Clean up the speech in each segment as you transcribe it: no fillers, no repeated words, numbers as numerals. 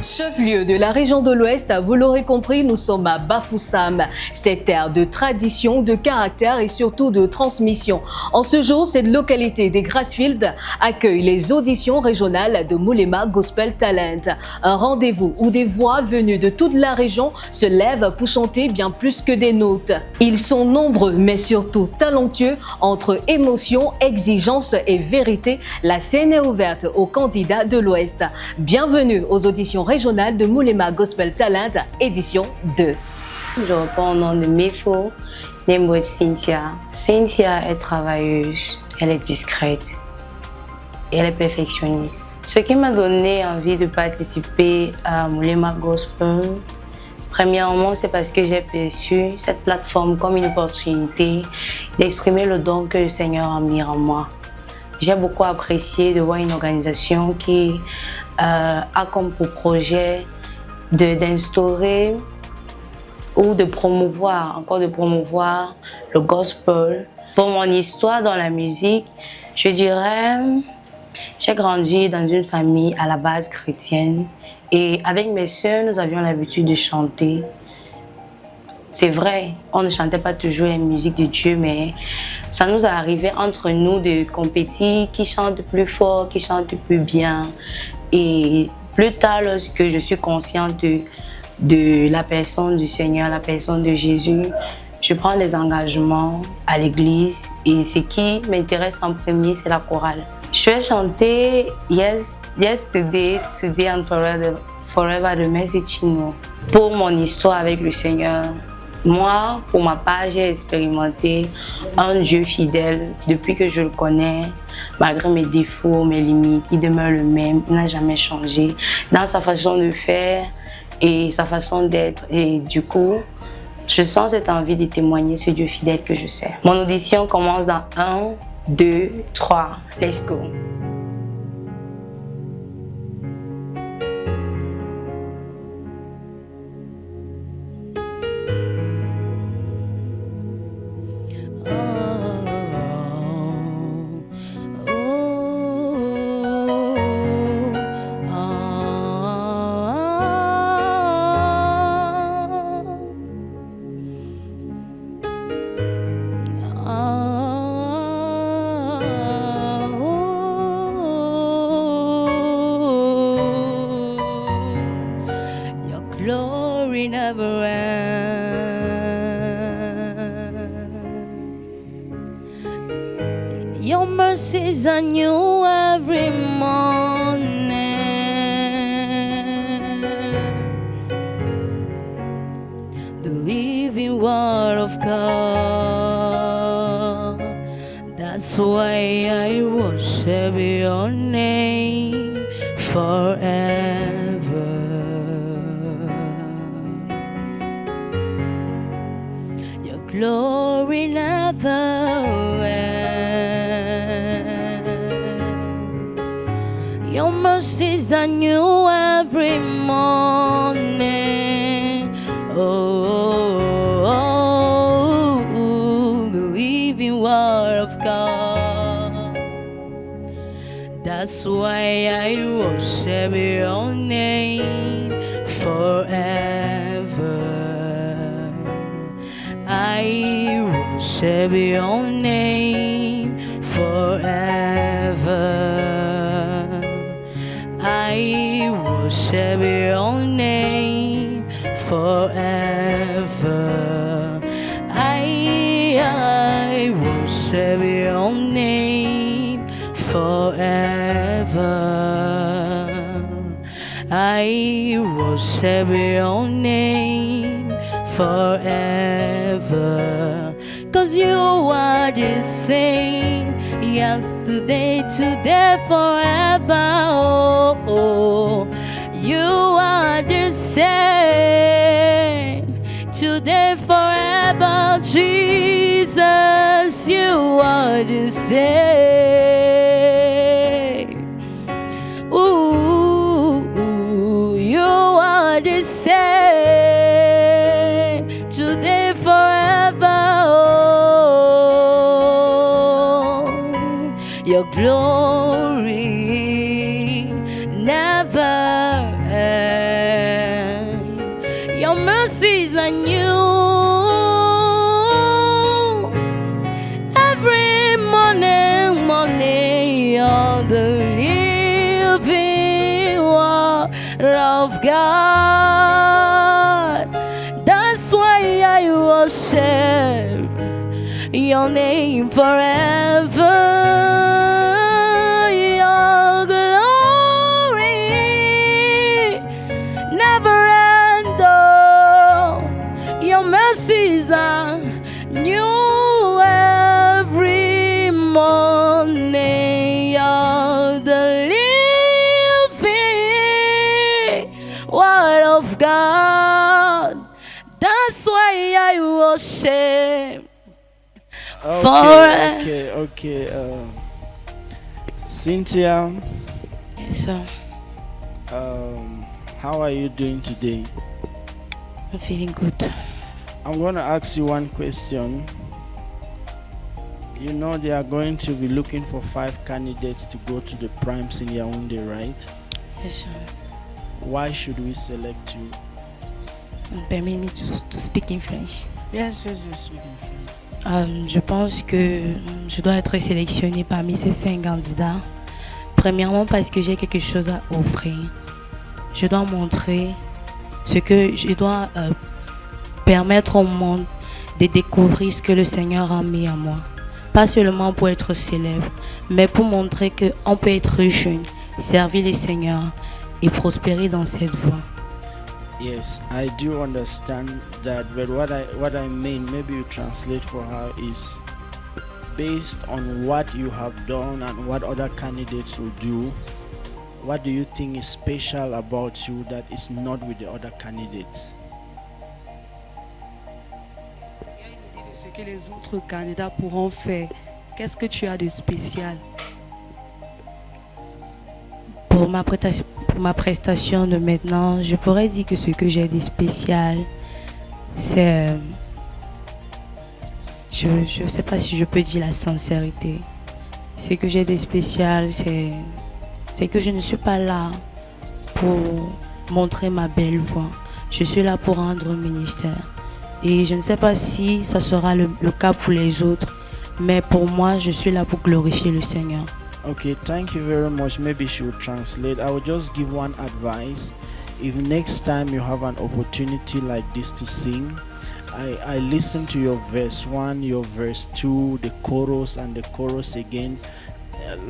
Chef-lieu de la région de l'Ouest, vous l'aurez compris, nous sommes à Bafoussam. Cette terre de tradition, de caractère et surtout de transmission. En ce jour, cette localité des Grassfields accueille les auditions régionales de Moulema Gospel Talent. Un rendez-vous où des voix venues de toute la région se lèvent pour chanter bien plus que des notes. Ils sont nombreux mais surtout talentueux. Entre émotion, exigence et vérité, la scène est ouverte aux candidats de l'Ouest. Bienvenue aux auditions régionales de Moulema Gospel Talent, édition 2. Je reprends au nom de Mefo, Nembo Cynthia. Cynthia est travailleuse, elle est discrète et elle est perfectionniste. Ce qui m'a donné envie de participer à Moulema Gospel, premièrement, c'est parce que j'ai perçu cette plateforme comme une opportunité d'exprimer le don que le Seigneur a mis en moi. J'ai beaucoup apprécié de voir une organisation qui a comme pour projet d'instaurer ou de promouvoir le gospel. Pour mon histoire dans la musique, je dirais, j'ai grandi dans une famille à la base chrétienne et avec mes sœurs, nous avions l'habitude de chanter. C'est vrai, on ne chantait pas toujours les musiques de Dieu, mais ça nous est arrivé entre nous de compétir, qui chante plus fort, qui chante plus bien. Et plus tard, lorsque je suis consciente de la personne du Seigneur, la personne de Jésus, je prends des engagements à l'église et ce qui m'intéresse en premier, c'est la chorale. Je vais chanter Yesterday, Today and Forever de Mercy Chinwo. Pour mon histoire avec le Seigneur, moi, pour ma part, j'ai expérimenté un Dieu fidèle depuis que je le connais. Malgré mes défauts, mes limites, il demeure le même, il n'a jamais changé dans sa façon de faire et sa façon d'être. Et du coup, je sens cette envie de témoigner ce Dieu fidèle que je sers. Mon audition commence dans 1, 2, 3. Let's go. Glory never ends. Your mercies are new every morning. The living word of God. That's why I worship your name forever. Glory never ends. Your mercies are new every morning. Oh, the living word of God. That's why I worship your name forever. I worship your name forever. I worship your name forever. I worship your name forever. I worship your name forever. 'Cause you are the same, yesterday, today, forever. Oh, you are the same, today, forever. Jesus, you are the same. Ooh, you are the same, today, forever. Oh, your glory never end. Your mercies are new every morning, morning. You're the living word of God. That's why I worship your name forever. Your glory never end. Oh, your mercies are new every morning. You're the living word of God. That's why I worship. Okay. Cynthia, Yes, sir. how are you doing today? I'm feeling good. I'm going to ask you one question. You know they are going to be looking for 5 candidates to go to the primes in Yaoundé, right? Yes, sir. Why should we select you? Permets me to speak in French. Yes, speaking French. Je pense que je dois être sélectionnée parmi ces 5 candidats. Premièrement parce que j'ai quelque chose à offrir. Je dois montrer ce que je dois permettre au monde de découvrir ce que le Seigneur a mis en moi. Pas seulement pour être célèbre, mais pour montrer qu'on peut être jeune, servir le Seigneur et prospérer dans cette voie. Yes, I do understand that, but what I mean, maybe you translate for her, is based on what you have done and what other candidates will do. What do you think is special about you that is not with the other candidates? Il y a une idée de ce que les autres candidats pourront faire. Qu'est-ce que tu as de spécial? Pour ma prestation de maintenant, je pourrais dire que ce que j'ai de spécial, c'est... je ne sais pas si je peux dire la sincérité. Ce que j'ai de spécial, c'est que je ne suis pas là pour montrer ma belle voix. Je suis là pour rendre ministère. Et je ne sais pas si ça sera le cas pour les autres, mais pour moi, je suis là pour glorifier le Seigneur. Okay, thank you very much. Maybe she will translate. I will just give one advice. If next time you have an opportunity like this to sing, I listened to your verse 1, your verse 2, the chorus and the chorus again,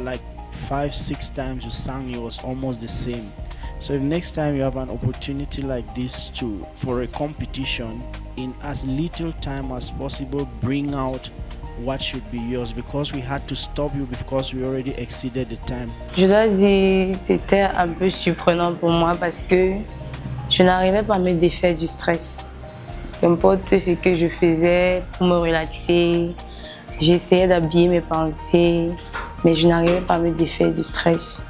like 5-6 times you sang, it was almost the same. So if next time you have an opportunity like this for a competition, in as little time as possible, bring out what should be yours, because we had to stop you because we already exceeded the time. Je dois dire, c'était un peu surprenant pour moi parce que je n'arrivais pas à me défaire du stress. Qu'importe ce que je faisais pour me relaxer, j'essayais d'habiller mes pensées, mais je n'arrivais pas à me défaire du stress.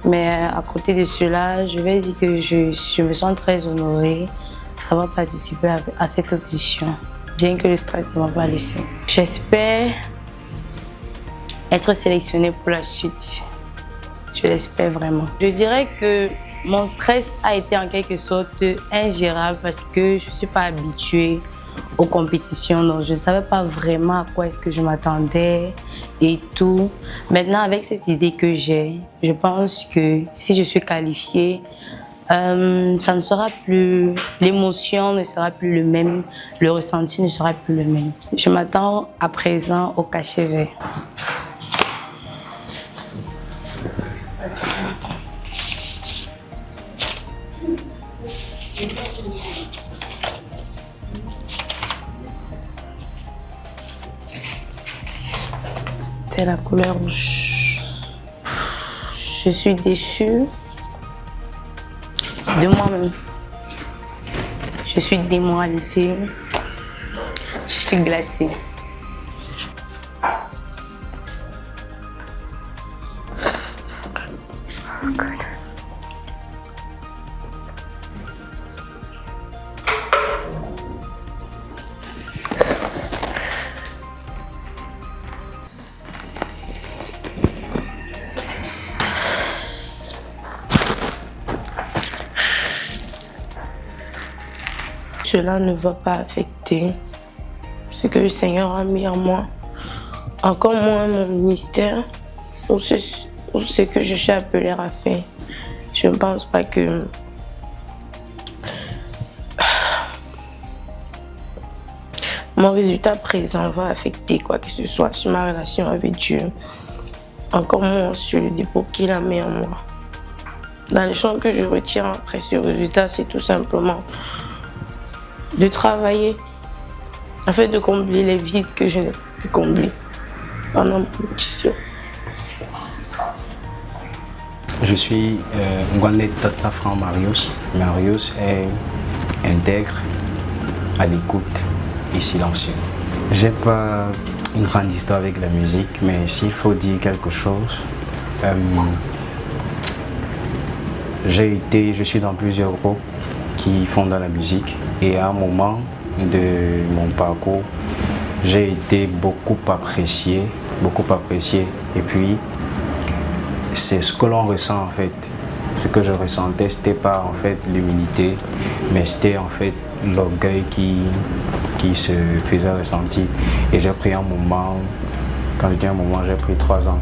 Mais à côté de cela, je vais dire que je me sens très honorée d'avoir participé à cette audition, bien que le stress ne m'a pas laissé. J'espère être sélectionnée pour la suite. Je l'espère vraiment. Je dirais que mon stress a été en quelque sorte ingérable parce que je ne suis pas habituée aux compétitions, donc je ne savais pas vraiment à quoi est-ce que je m'attendais et tout. Maintenant, avec cette idée que j'ai, je pense que si je suis qualifiée, ça ne sera plus, l'émotion ne sera plus le même, le ressenti ne sera plus le même. Je m'attends à présent au cachet vert. C'est la couleur rouge. Je suis déçue de moi-même. Je suis démoralisée. Je suis glacée. cela ne va pas affecter ce que le Seigneur a mis en moi. Encore moins mon ministère ou ce que je suis appelée à faire. Je ne pense pas que mon résultat présent va affecter quoi que ce soit sur ma relation avec Dieu. Encore moins sur le dépôt qu'il a mis en moi. Dans les choses que je retire après ce résultat, c'est tout simplement de travailler afin de combler les vides que je n'ai pu combler pendant mon mission. Je suis Ngwande Tatsafran Marius. Marius est intègre, à l'écoute et silencieux. J'ai pas une grande histoire avec la musique, mais s'il faut dire quelque chose, je suis dans plusieurs groupes qui font dans la musique et à un moment de mon parcours, j'ai été beaucoup apprécié et puis c'est ce que l'on ressent en fait. Ce que je ressentais, c'était pas en fait l'humilité, mais c'était en fait l'orgueil qui se faisait ressentir. Et j'ai pris un moment, quand je dis un moment, j'ai pris 3 ans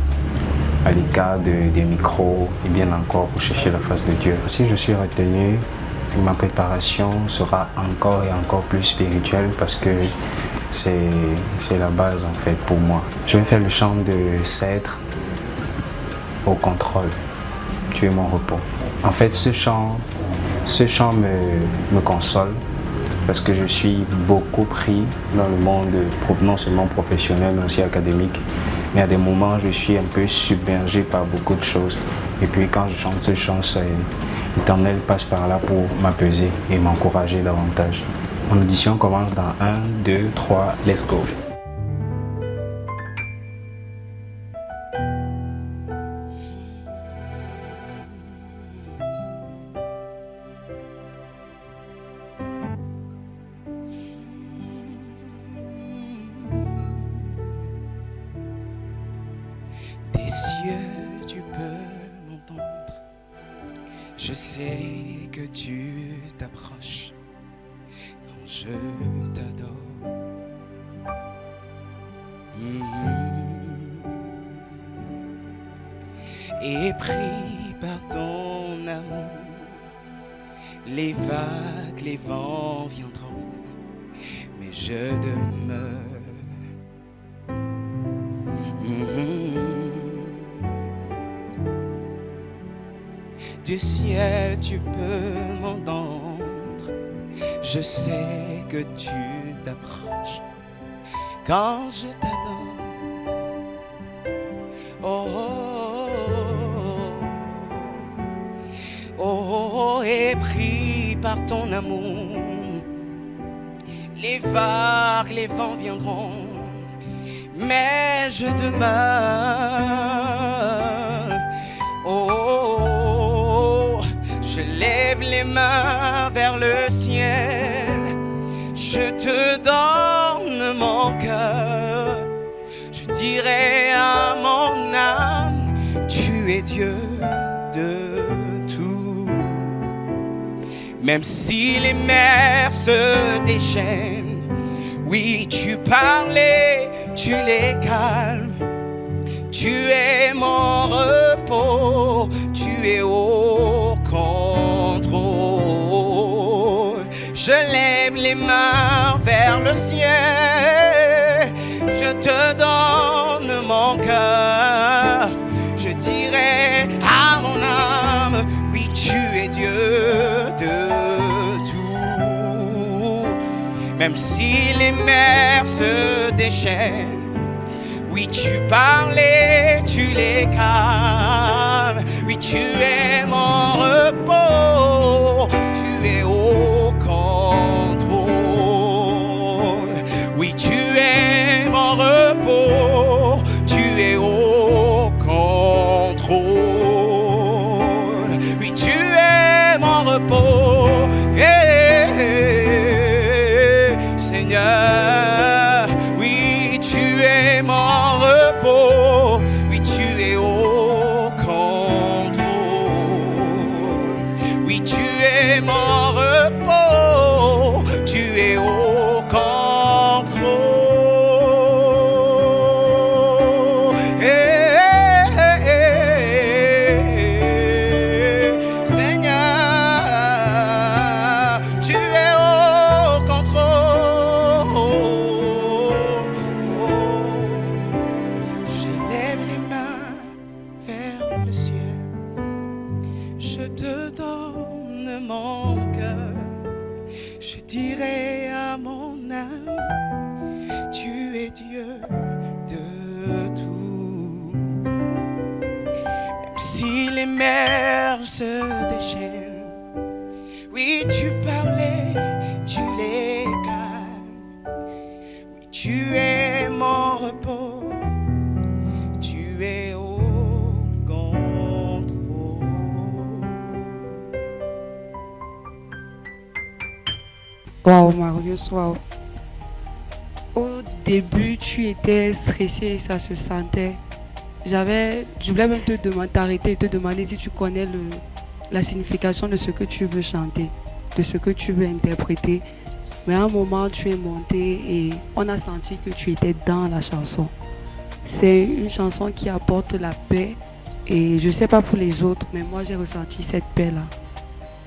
à l'écart des micros et bien encore pour chercher la face de Dieu. Si je suis retenu, ma préparation sera encore et encore plus spirituelle parce que c'est la base en fait pour moi. Je vais faire le chant de Cèdre au contrôle. Tu es mon repos. En fait, ce chant me console parce que je suis beaucoup pris dans le monde, non seulement professionnel, mais aussi académique. Mais à des moments, je suis un peu submergé par beaucoup de choses. Et puis quand je chante ce chant, l'Éternel passe par là pour m'apaiser et m'encourager davantage. Mon audition commence dans 1, 2, 3, let's go. Des cieux, tu peux m'entendre. Je sais que tu t'approches quand je t'adore. Et pris par ton amour, les vagues, les vents viendront, mais je demeure. Du ciel tu peux m'entendre, je sais que tu t'approches quand je t'adore. Oh, oh, oh, oh, et pris par ton amour, les vagues, les vents viendront, mais je demeure. Oh, oh, oh, je lève les mains vers le ciel, je te donne mon cœur, je dirai à mon âme, tu es Dieu de tout. Même si les mers se déchaînent, oui, tu parlais, tu les calmes. Tu es mon repos, tu es au contrôle. Je lève les mains vers le ciel, je te donne mon cœur. Je dirai à mon âme, oui, tu es Dieu de tout. Même si les mers se déchaînent, oui, tu parlais, tu les calmes. Oui, tu es mon repos, tu es au contrôle. Oui, tu es mon repos, tu es au contrôle. Oui, tu es mon repos, Seigneur. Oui, tu es mon repos, oui, tu es au contrôle. Oui, tu es mon repos, tu les mers se déchaînent. Oui, tu parlais, tu les calmes. Oui, tu es mon repos, tu es au contrôle. Waouh, Marius, waouh. Au début, tu étais stressé et ça se sentait. Je voulais même te demander, t'arrêter et te demander si tu connais la signification de ce que tu veux chanter, de ce que tu veux interpréter. Mais à un moment, tu es monté et on a senti que tu étais dans la chanson. C'est une chanson qui apporte la paix et je ne sais pas pour les autres, mais moi j'ai ressenti cette paix-là.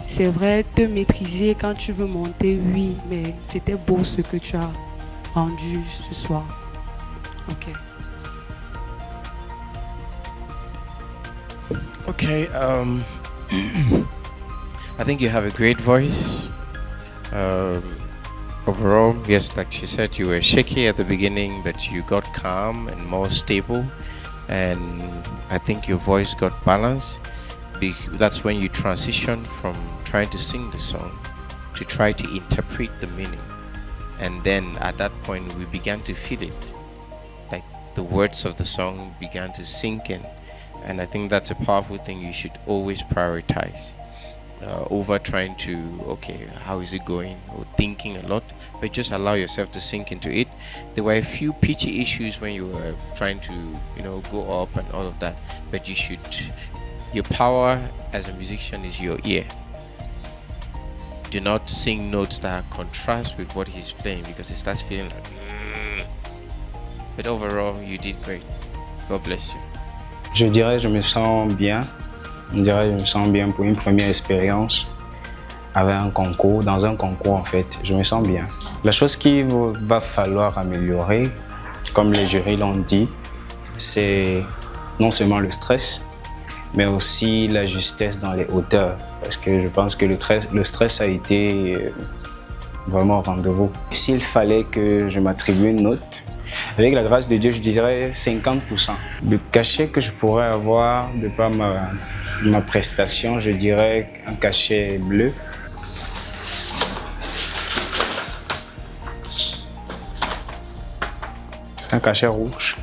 C'est vrai, te maîtriser quand tu veux monter, oui, mais c'était beau ce que tu as rendu ce soir. Ok. Okay, I think you have a great voice. Overall, yes, like she said, you were shaky at the beginning, but you got calm and more stable. And I think your voice got balanced. That's when you transitioned from trying to sing the song to try to interpret the meaning. And then at that point, we began to feel it. Like the words of the song began to sink in. And I think that's a powerful thing you should always prioritize over trying to, okay, how is it going, or thinking a lot, but just allow yourself to sink into it. There were a few pitchy issues when you were trying to, go up and all of that, but your power as a musician is your ear. Do not sing notes that contrast with what he's playing because it starts feeling like, But overall, you did great. God bless you. Je dirais je me sens bien. Je dirais je me sens bien pour une première expérience avec un concours, dans un concours en fait. Je me sens bien. La chose qu'il va falloir améliorer, comme les jurys l'ont dit, c'est non seulement le stress, mais aussi la justesse dans les hauteurs. Parce que je pense que le stress a été vraiment au rendez-vous. S'il fallait que je m'attribue une note, avec la grâce de Dieu, je dirais 50%. Le cachet que je pourrais avoir de par ma prestation, je dirais un cachet bleu. C'est un cachet rouge.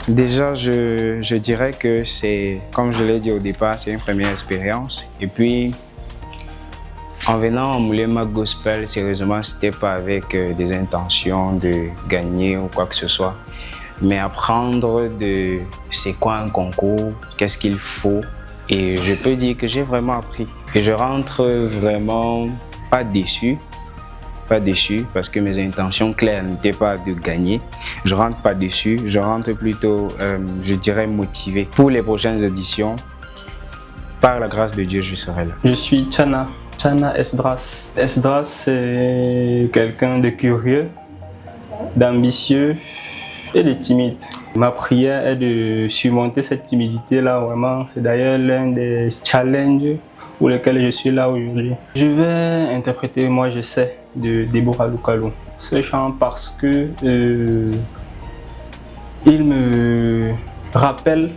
Déjà, je dirais que c'est, comme je l'ai dit au départ, c'est une première expérience. Et puis, en venant en Moulema Gospel, sérieusement, c'était pas avec des intentions de gagner ou quoi que ce soit, mais apprendre de c'est quoi un concours, qu'est-ce qu'il faut. Et je peux dire que j'ai vraiment appris. Et je rentre vraiment pas déçu parce que mes intentions claires n'étaient pas de gagner. Je rentre pas déçu, je rentre plutôt, je dirais, motivé. Pour les prochaines éditions, par la grâce de Dieu, je serai là. Je suis Chana Esdras. Esdras, c'est quelqu'un de curieux, d'ambitieux et de timide. Ma prière est de surmonter cette timidité-là, vraiment. C'est d'ailleurs l'un des challenges pour lesquels je suis là aujourd'hui. Je vais interpréter Moi je sais de Deborah Lukalou. Ce chant parce que il me rappelle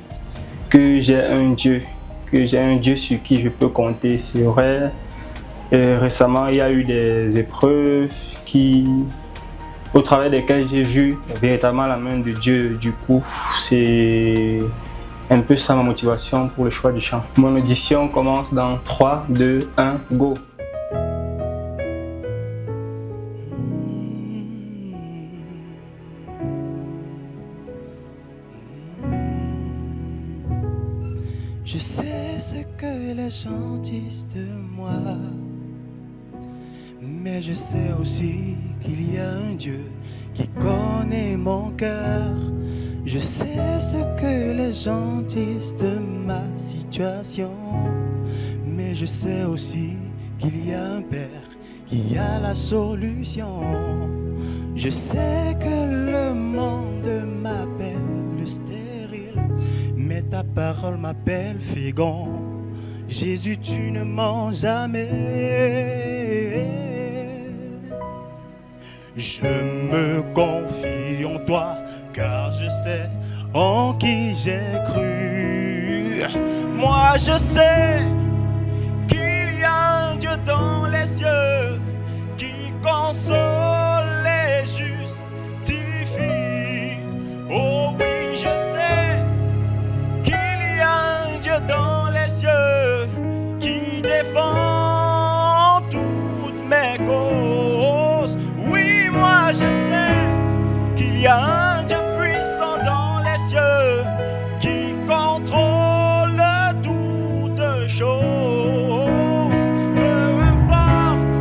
que j'ai un Dieu sur qui je peux compter. C'est vrai. Récemment, il y a eu des épreuves au travers desquelles j'ai vu véritablement la main de Dieu. Du coup, c'est un peu ça ma motivation pour le choix du chant. Mon audition commence dans 3, 2, 1, go! Je sais ce que les gens disent de moi, mais je sais aussi qu'il y a un Dieu qui connaît mon cœur. Je sais ce que les gens disent de ma situation, mais je sais aussi qu'il y a un Père qui a la solution. Je sais que le monde m'appelle le stérile, mais ta parole m'appelle fécond. Jésus, tu ne mens jamais. Je me confie en toi, car je sais en qui j'ai cru. pur. Moi je sais qu'il y a un Dieu dans les cieux qui console et justifie. Oh oui, je sais qu'il y a un Dieu dans les cieux qui défend toutes mes causes. Oui, moi je sais qu'il y a un Dieu puissant dans les cieux qui contrôle toutes choses. Peu importe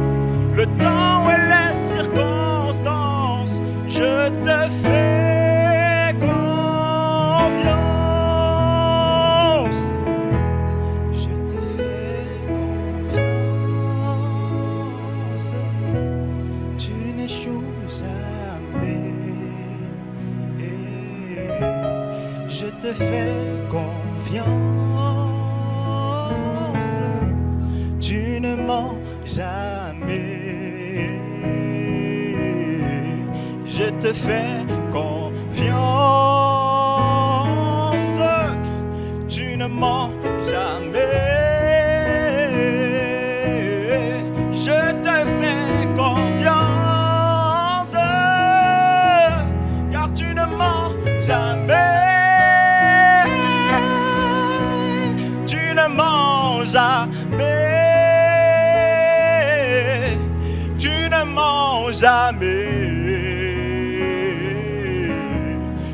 le temps et les circonstances, je te fais confiance. Je te fais confiance. Tu n'échoues jamais. Je te fais confiance. Tu ne mens jamais. Je te fais confiance. Tu ne mens jamais. Je te fais confiance, car tu ne mens jamais. Tu ne mens jamais. Tu ne mens jamais.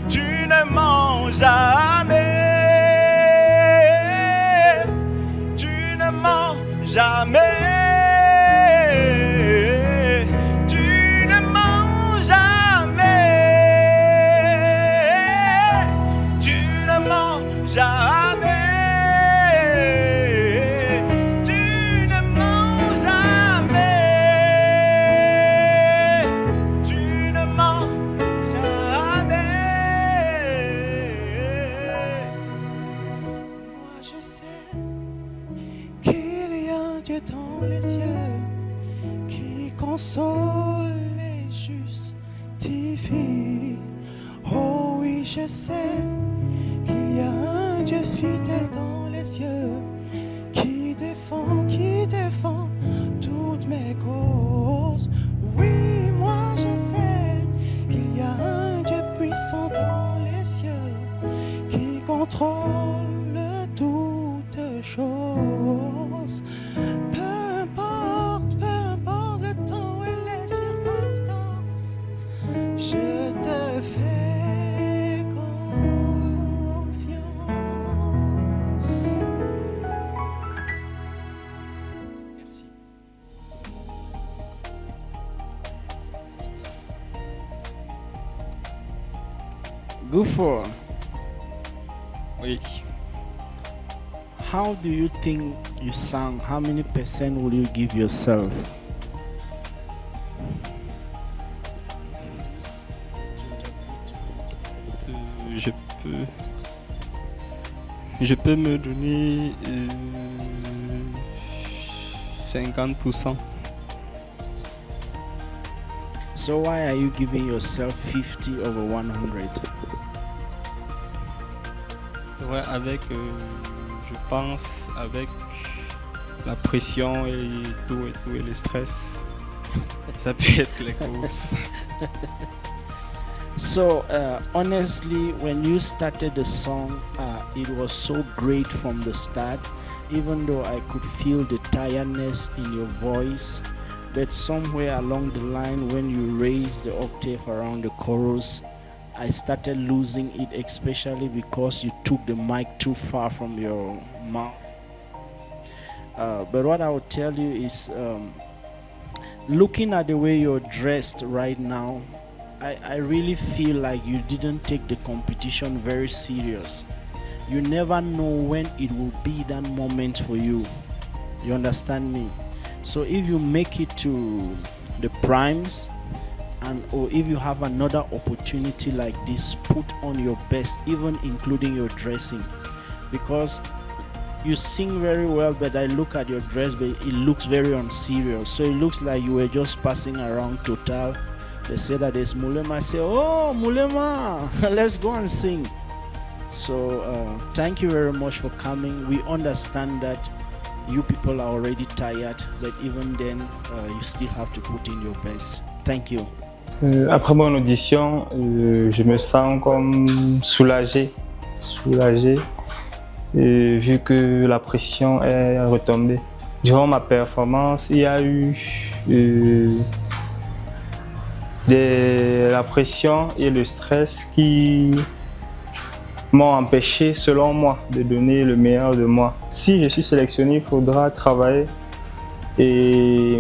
Tu ne mens jamais. Tu ne mens jamais. Tu ne mens jamais. Tu ne mens jamais. Tu ne mens jamais. Tu ne mens jamais. Moi je sais qu'il y a un Dieu dans les cieux qui console et justifie. Oh oui, je sais qu'il y a un Dieu fidèle dans les cieux qui défend toutes mes causes. Oui, moi je sais qu'il y a un Dieu puissant dans les cieux qui contrôle toutes choses. Peu importe le temps et les circonstances, je te fais confiance. Merci. Go for. Oui. How do you think you sang? How many percent will you give yourself? Je peux me donner 50%. So why are you giving yourself 50 over 100? Ouais, avec, je pense, avec la pression et tout et le stress, ça peut être les causes. So honestly, when you started the song, it was so great from the start, even though I could feel the tiredness in your voice. But somewhere along the line, when you raised the octave around the chorus, I started losing it, especially because you took the mic too far from your mouth. But what I would tell you is, looking at the way you're dressed right now, I really feel like you didn't take the competition very serious. You never know when it will be that moment for you. You understand me? So if you make it to the primes, or if you have another opportunity like this, put on your best, even including your dressing, because you sing very well, but I look at your dress, but it looks very unserious. So it looks like you were just passing around Total. They say that there's Mulema. I say, oh, Mulema, let's go and sing. So thank you very much for coming. We understand that you people are already tired, but even then you still have to put in your best. Thank you. Après mon audition, je me sens comme soulagé, vu que la pression est retombée. Durant ma performance, il y a eu la pression et le stress qui m'ont empêché, selon moi, de donner le meilleur de moi. Si je suis sélectionné, il faudra travailler et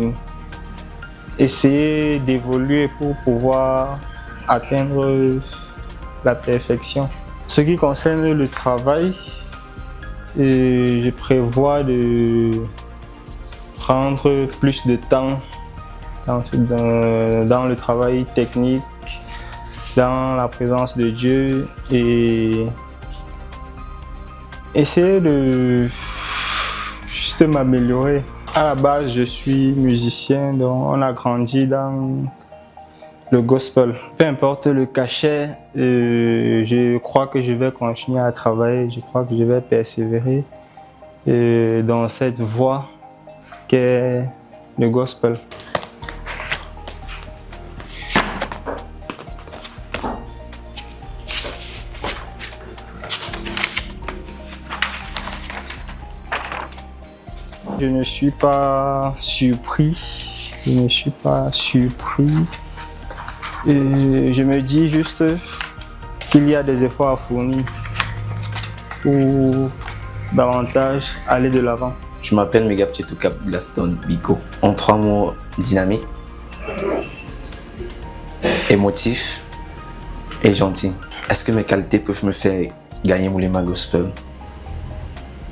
essayer d'évoluer pour pouvoir atteindre la perfection. Ce qui concerne le travail, je prévois de prendre plus de temps dans le travail technique, dans la présence de Dieu et essayer de juste m'améliorer. À la base, je suis musicien, donc on a grandi dans le gospel. Peu importe le cachet, je crois que je vais continuer à travailler, je crois que je vais persévérer dans cette voie qu'est le gospel. Je ne suis pas surpris. Et je me dis juste qu'il y a des efforts à fournir pour davantage aller de l'avant. Je m'appelle Megapchetuka Glaston Biko. En 3 mots, dynamique, émotif et gentil. Est-ce que mes qualités peuvent me faire gagner Moulema Gospel?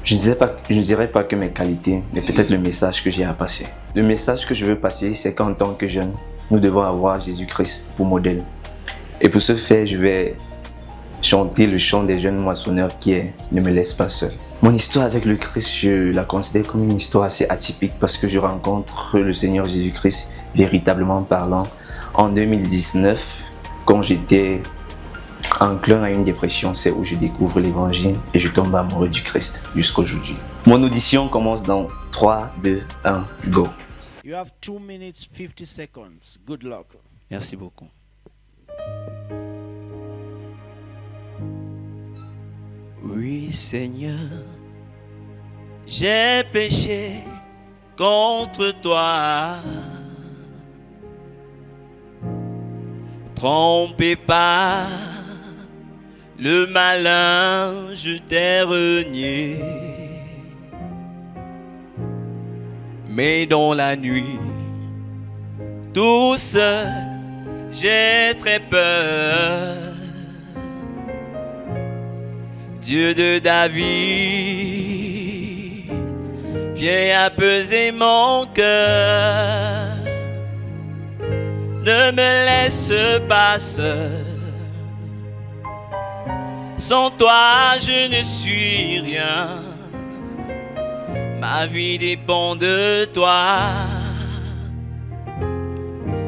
Je ne dirais pas que mes qualités, mais peut-être le message que j'ai à passer. Le message que je veux passer, c'est qu'en tant que jeune, nous devons avoir Jésus-Christ pour modèle. Et pour ce faire, je vais chanter le chant des jeunes moissonneurs qui est « Ne me laisse pas seul ». Mon histoire avec le Christ, je la considère comme une histoire assez atypique parce que je rencontre le Seigneur Jésus-Christ, véritablement parlant, en 2019, quand j'étais enclin à une dépression. C'est où je découvre l'évangile et je tombe amoureux du Christ jusqu'aujourd'hui. Mon audition commence dans 3, 2, 1, go. You have 2 minutes 50 seconds. Good luck. Merci beaucoup. Oui, Seigneur, j'ai péché contre toi, trompé par le malin, je t'ai renié. Mais dans la nuit, tout seul, j'ai très peur. Dieu de David, viens apaiser mon cœur. Ne me laisse pas seul. Sans toi, je ne suis rien. Ma vie dépend de toi.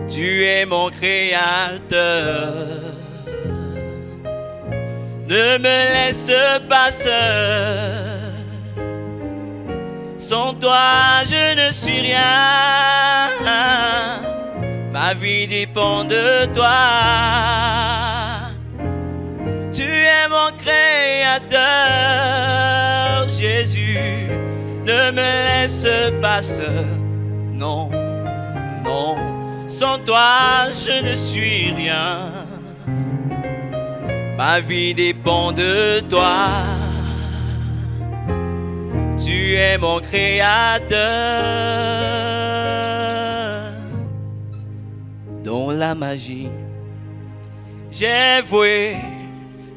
Tu es mon créateur. Ne me laisse pas seul. Sans toi, je ne suis rien. Ma vie dépend de toi. Tu es mon créateur, Jésus. Ne me laisse pas seul. Non, non. Sans toi, je ne suis rien. Ma vie dépend de toi. Tu es mon créateur. Dans la magie, j'ai voué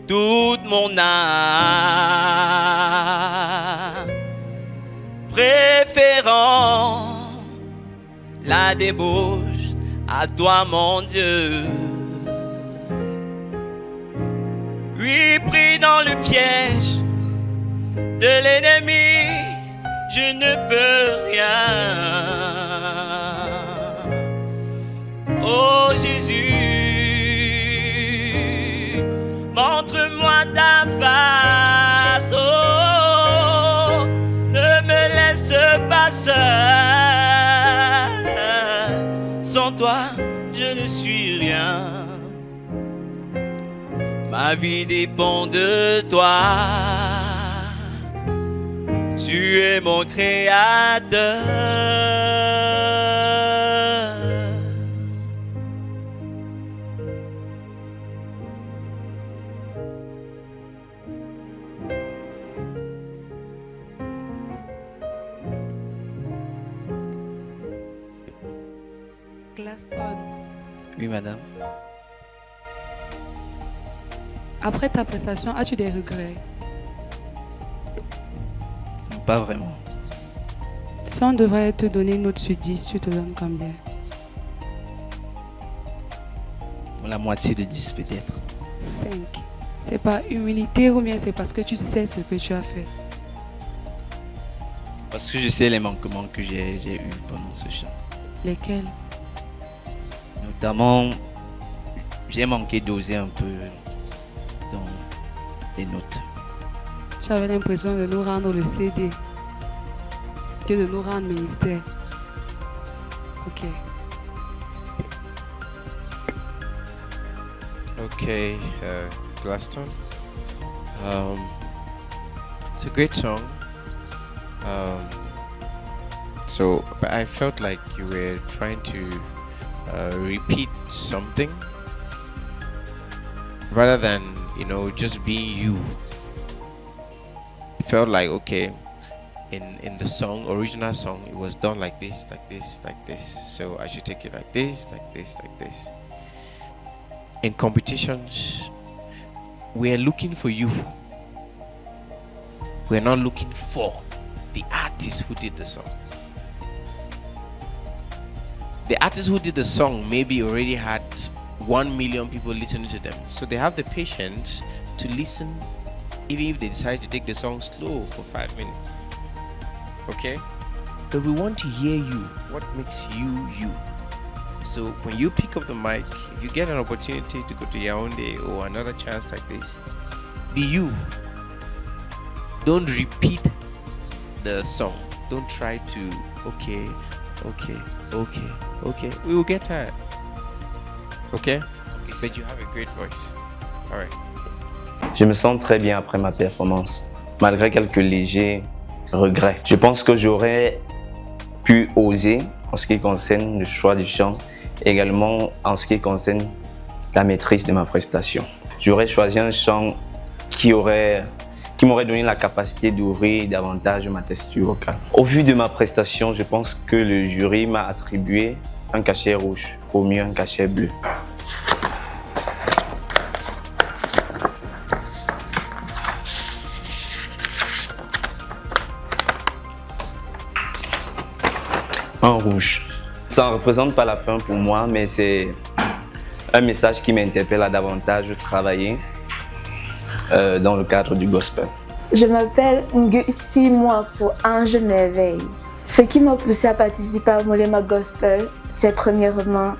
toute mon âme, préférant la débauche à toi, mon Dieu. Oui, pris dans le piège de l'ennemi, je ne peux rien. Oh Jésus, montre-moi ta face. Ma vie dépend de toi. Tu es mon créateur. Glaston, Oui, madame. après ta prestation, as-tu des regrets? Pas vraiment. Si on devrait te donner une note sur 10, tu te donnes combien? La moitié de 10 peut-être. 5. C'est pas humilité ou bien c'est parce que tu sais ce que tu as fait? Parce que je sais les manquements que j'ai eu pendant ce chant. Lesquels? Notamment, j'ai manqué d'oser un peu dans les notes. J'avais l'impression de nous rendre le CD que de nous rendre ministère. Ok. Okay, Glaston. It's a great song. But I felt like you were trying to repeat something rather than, just being you. It felt like, okay, in the song, original song, it was done like this, like this, like this. So I should take it like this, like this, like this. In competitions, we are looking for you. We're not looking for the artist who did the song. The artist who did the song maybe already had 1 million people listening to them. So they have the patience to listen even if they decide to take the song slow for 5 minutes. Okay? But we want to hear you. What makes you, you? So when you pick up the mic, if you get an opportunity to go to Yaoundé or another chance like this, be you. Don't repeat the song. Don't try to, okay. We will get tired. Okay? But you have a great voice. All right. Je me sens très bien après ma performance, malgré quelques légers regrets. Je pense que j'aurais pu oser en ce qui concerne le choix du chant, également en ce qui concerne la maîtrise de ma prestation. J'aurais choisi un chant qui m'aurait donné la capacité d'ouvrir davantage ma texture vocale. Au vu de ma prestation, je pense que le jury m'a attribué un cachet rouge, au mieux un cachet bleu. Un rouge. Ça ne représente pas la fin pour moi, mais c'est un message qui m'interpelle à davantage travailler dans le cadre du gospel. Je m'appelle Ngusi Mwafo Ange Merveille. Ce qui m'a poussé à participer à Molema Gospel, c'est premièrement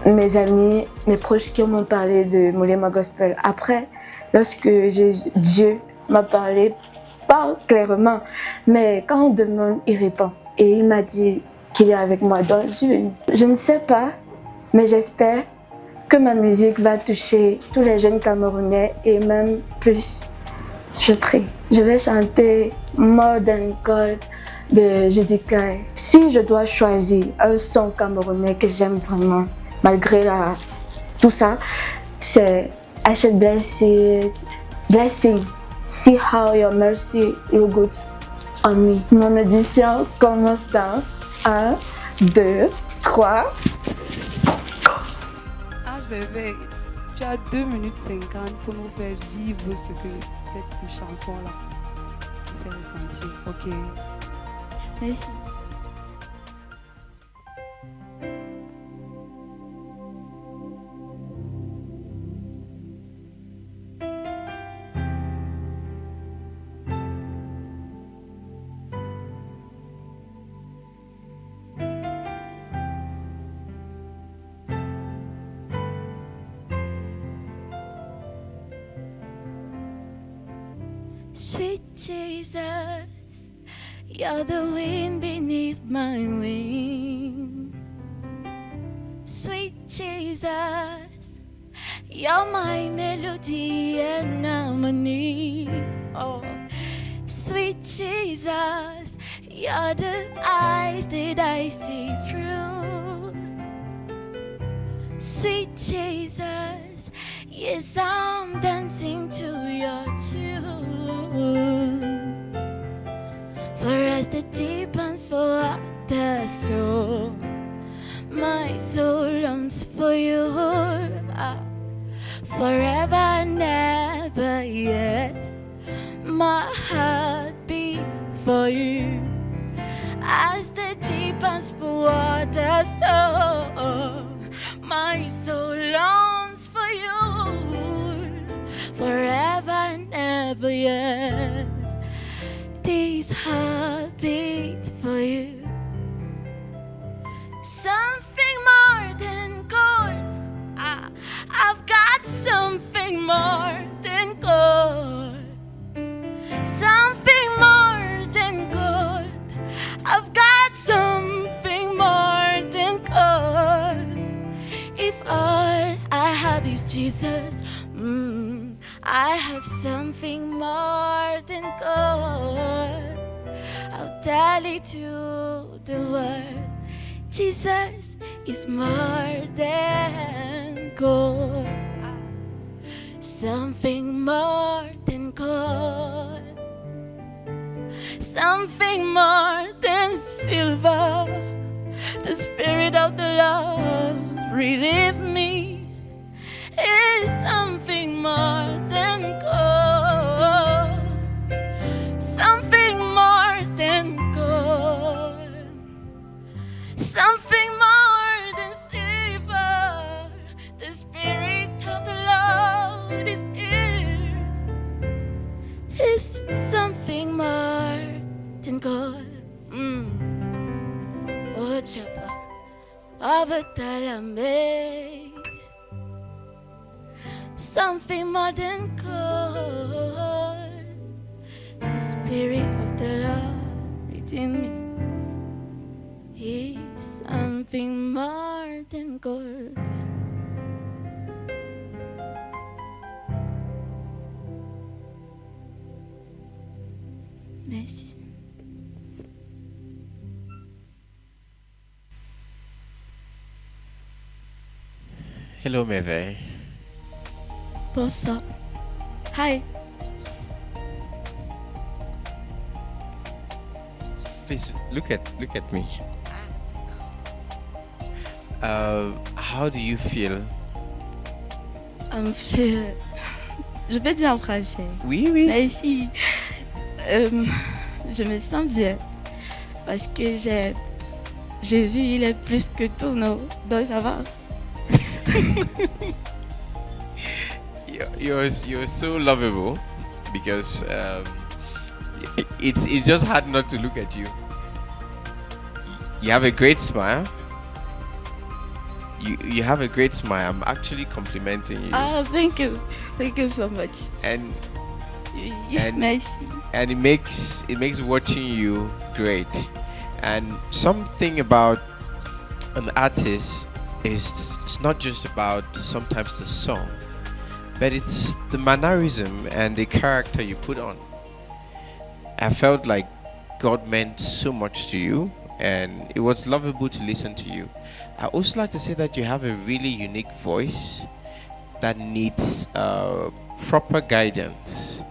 mes amis, mes proches qui m'ont parlé de Molema Gospel. Après, lorsque Dieu m'a parlé, pas clairement, mais quand on demande, il répond. Et il m'a dit qu'il est avec moi. Donc, je suis venue. Je ne sais pas, mais j'espère que ma musique va toucher tous les jeunes Camerounais et même plus. Je prie. Je vais chanter More Than God de Judy Kai. Si je dois choisir un son camerounais que j'aime vraiment, malgré tout ça, c'est I Should Blessing. See how your mercy look good on me. Mon audition commence dans 1, 2, 3. Ange Merveille, tu as 2 minutes 50 pour nous faire vivre ce que cette chanson-là nous fait ressentir. Ok. Merci. Sweet Jesus, you're the wind beneath my wing. Sweet Jesus, You're my melody and harmony. Oh, sweet Jesus, you're the eyes that I see through. Sweet Jesus, yes, I'm dancing to your tune. For as the deep pants for the soul, my soul longs for you. Forever and ever, yes, my heart beats for you. As the deep pants for water, so my soul longs for you. Forever and ever, yes, this heart beats for you. Something more than gold. I've got something more than gold. Something more than gold. I've got something more than gold. If all I have is Jesus, I have something more than gold. I'll tell it to the world. Jesus is more than gold. Something more than gold. Something more than silver. The Spirit of the Lord relieve me is something more than gold. Something more than gold. Something more than silver. The Spirit of the Lord is here. Is something more than gold. Oh, Chapa, Abatalame. Something more than gold. The Spirit of the Lord within me is something more than gold. Merci. Hello, Meve. What's up? Hi. Please look at me. How do you feel? Je vais dire en français. Oui, oui. Merci. Je me sens bien parce que Jésus, il est plus que tout, non? Donc ça va. You're so lovable because it's just hard not to look at you. You have a great smile. You have a great smile. I'm actually complimenting you. Thank you so much. And merci. And it makes watching you great. And something about an artist is it's not just about sometimes the song, but it's the mannerism and the character you put on. I felt like God meant so much to you, and it was lovable to listen to you. I also like to say that you have a really unique voice that needs proper guidance.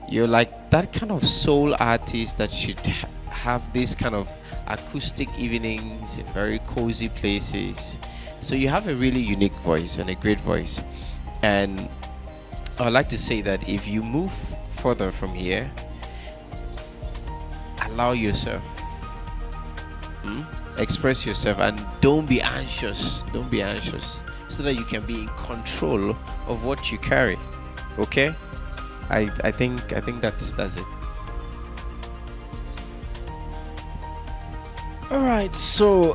You're like that kind of soul artist that should have this kind of acoustic evenings in very cozy places. So you have a really unique voice and a great voice. And I'd like to say that if you move further from here, allow yourself. Express yourself and don't be anxious. Don't be anxious. So that you can be in control of what you carry. Okay? I think that's it. All right, so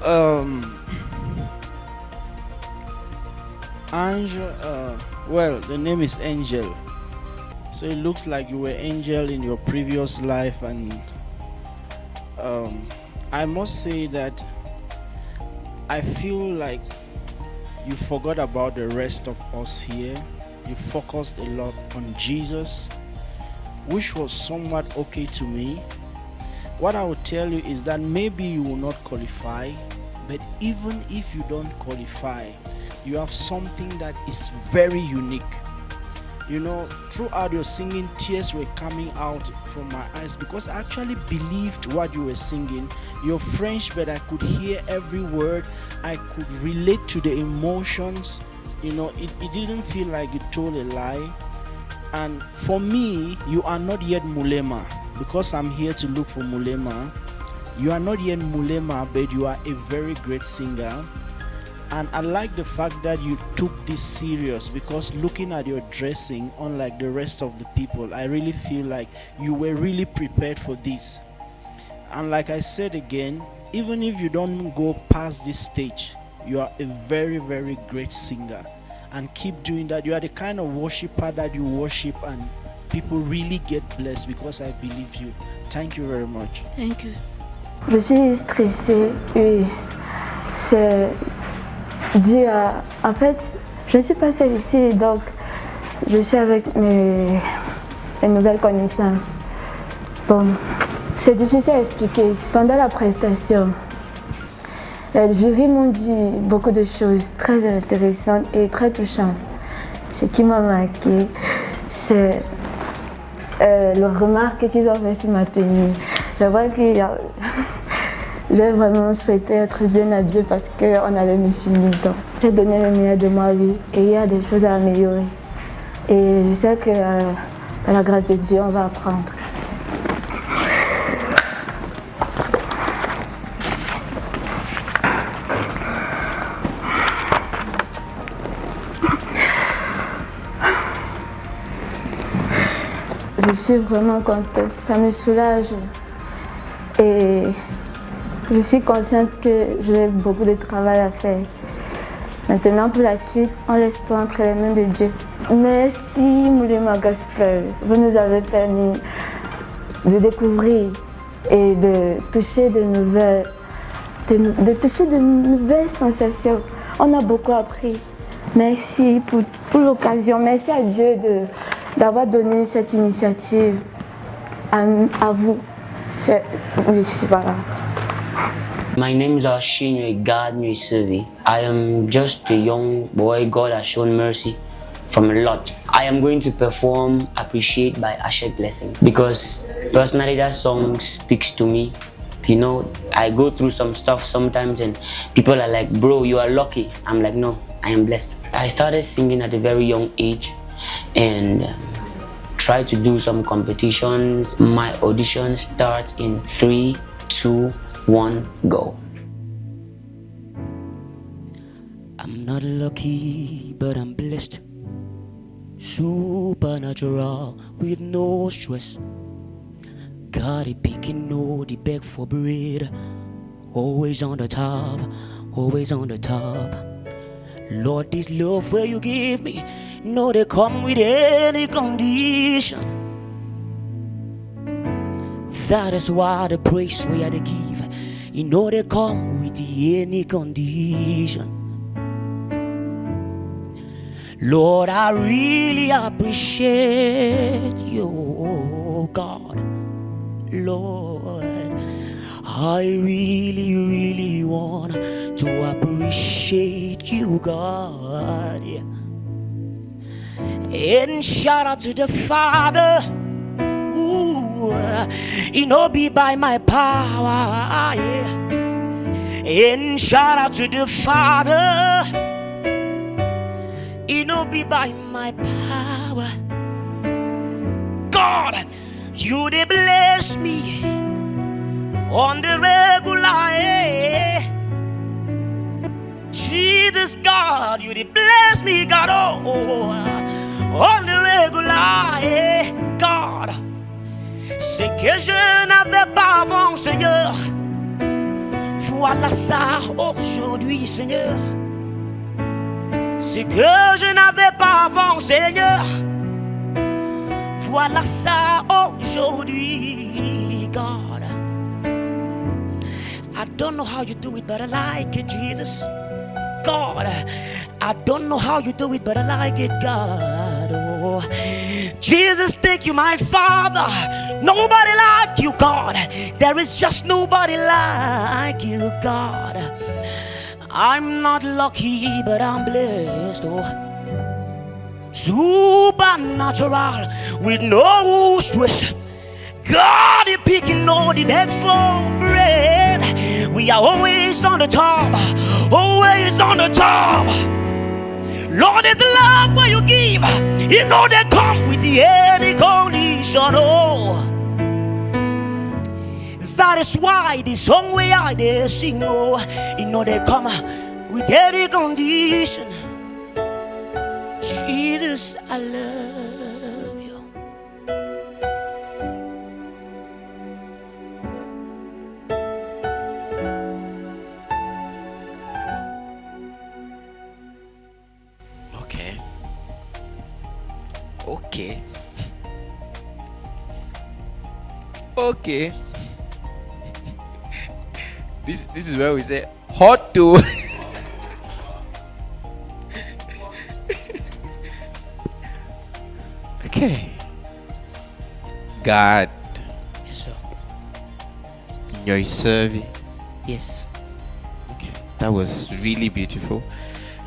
Angel, well, the name is Angel, so it looks like you were Angel in your previous life, and I must say that I feel like you forgot about the rest of us here. You focused a lot on Jesus, which was somewhat okay to me. What I will tell you is that maybe you will not qualify, but even if you don't qualify, you have something that is very unique. You know, throughout your singing, tears were coming out from my eyes because I actually believed what you were singing. You're French, but I could hear every word. I could relate to the emotions. You know, it didn't feel like you told a lie. And for me, you are not yet Mulema, because I'm here to look for Mulema. You are not yet Mulema, but you are a very great singer. And I like the fact that you took this serious, because looking at your dressing, unlike the rest of the people, I really feel like you were really prepared for this. And like I said again, even if you don't go past this stage, you are a very, very great singer. And keep doing that. You are the kind of worshiper that you worship and people really get blessed because I believe you. Thank you very much. Thank you. Je suis stressée, oui. C'est dû à... En fait, je ne suis pas seule ici, donc je suis avec mes nouvelles connaissances. Bon, c'est difficile à expliquer. Pendant la prestation, les jurys m'ont dit beaucoup de choses très intéressantes et très touchantes. Ce qui m'a marqué, c'est les remarques qu'ils ont fait sur ma tenue. C'est vrai que j'ai vraiment souhaité être bien habillée parce qu'on allait me filmer. Donc, j'ai donné le meilleur de moi, oui, et il y a des choses à améliorer. Et je sais que par la grâce de Dieu, on va apprendre. Je suis vraiment contente, ça me soulage et je suis consciente que j'ai beaucoup de travail à faire. Maintenant pour la suite, on laisse tout entre les mains de Dieu. Merci Mulema Gospel, vous nous avez permis de découvrir et de toucher de nouvelles sensations. On a beaucoup appris. Merci pour l'occasion, merci à Dieu d'avoir donné cette initiative à vous. Oui, voilà. My name is Ashinwe God Sevi. I am just a young boy. God has shown mercy from a lot. I am going to perform Appreciate by Ashe Blessing because personally that song speaks to me. You know, I go through some stuff sometimes and people are like, bro, you are lucky. I'm like, no, I am blessed. I started singing at a very young age and tried to do some competitions. My audition starts in 3, 2, 1, go. I'm not lucky, but I'm blessed. Supernatural with no stress. Got it picking, no, the beg for bread. Always on the top, always on the top. Lord, this love where you give me, no, they come with any condition. That is why the praise we are to give, you know they come with any condition. Lord, I really appreciate you, God. Lord, I really, really want to appreciate you, God. Yeah. And shout out to the Father. Ooh, it no be by my power. Yeah. And shout out to the Father. It no be by my power. God, you they bless me on the regular. Eh? Jesus, God, you they bless me, God, oh, on the regular. Eh? God, c'est que je n'avais pas avant, Seigneur. Voilà ça aujourd'hui, Seigneur. C'est que je n'avais pas avant, Seigneur. Voilà ça aujourd'hui, God. I don't know how you do it, but I like it, Jesus. God, I don't know how you do it, but I like it, God. Oh, Jesus, thank you, my Father. Nobody like you, God. There is just nobody like you, God. I'm not lucky, but I'm blessed. Oh, supernatural with no stress. God is picking all the bag for bread. We are always on the top, always on the top. Lord, it's love when you give. You know they come with any condition. Oh, that is why the song we are they sing. Oh, you know they come with any condition. Jesus, I love you. Okay. Okay. Okay. This is where we say hot to. Okay. God. Yes, sir. Your service. Yes. Okay. That was really beautiful.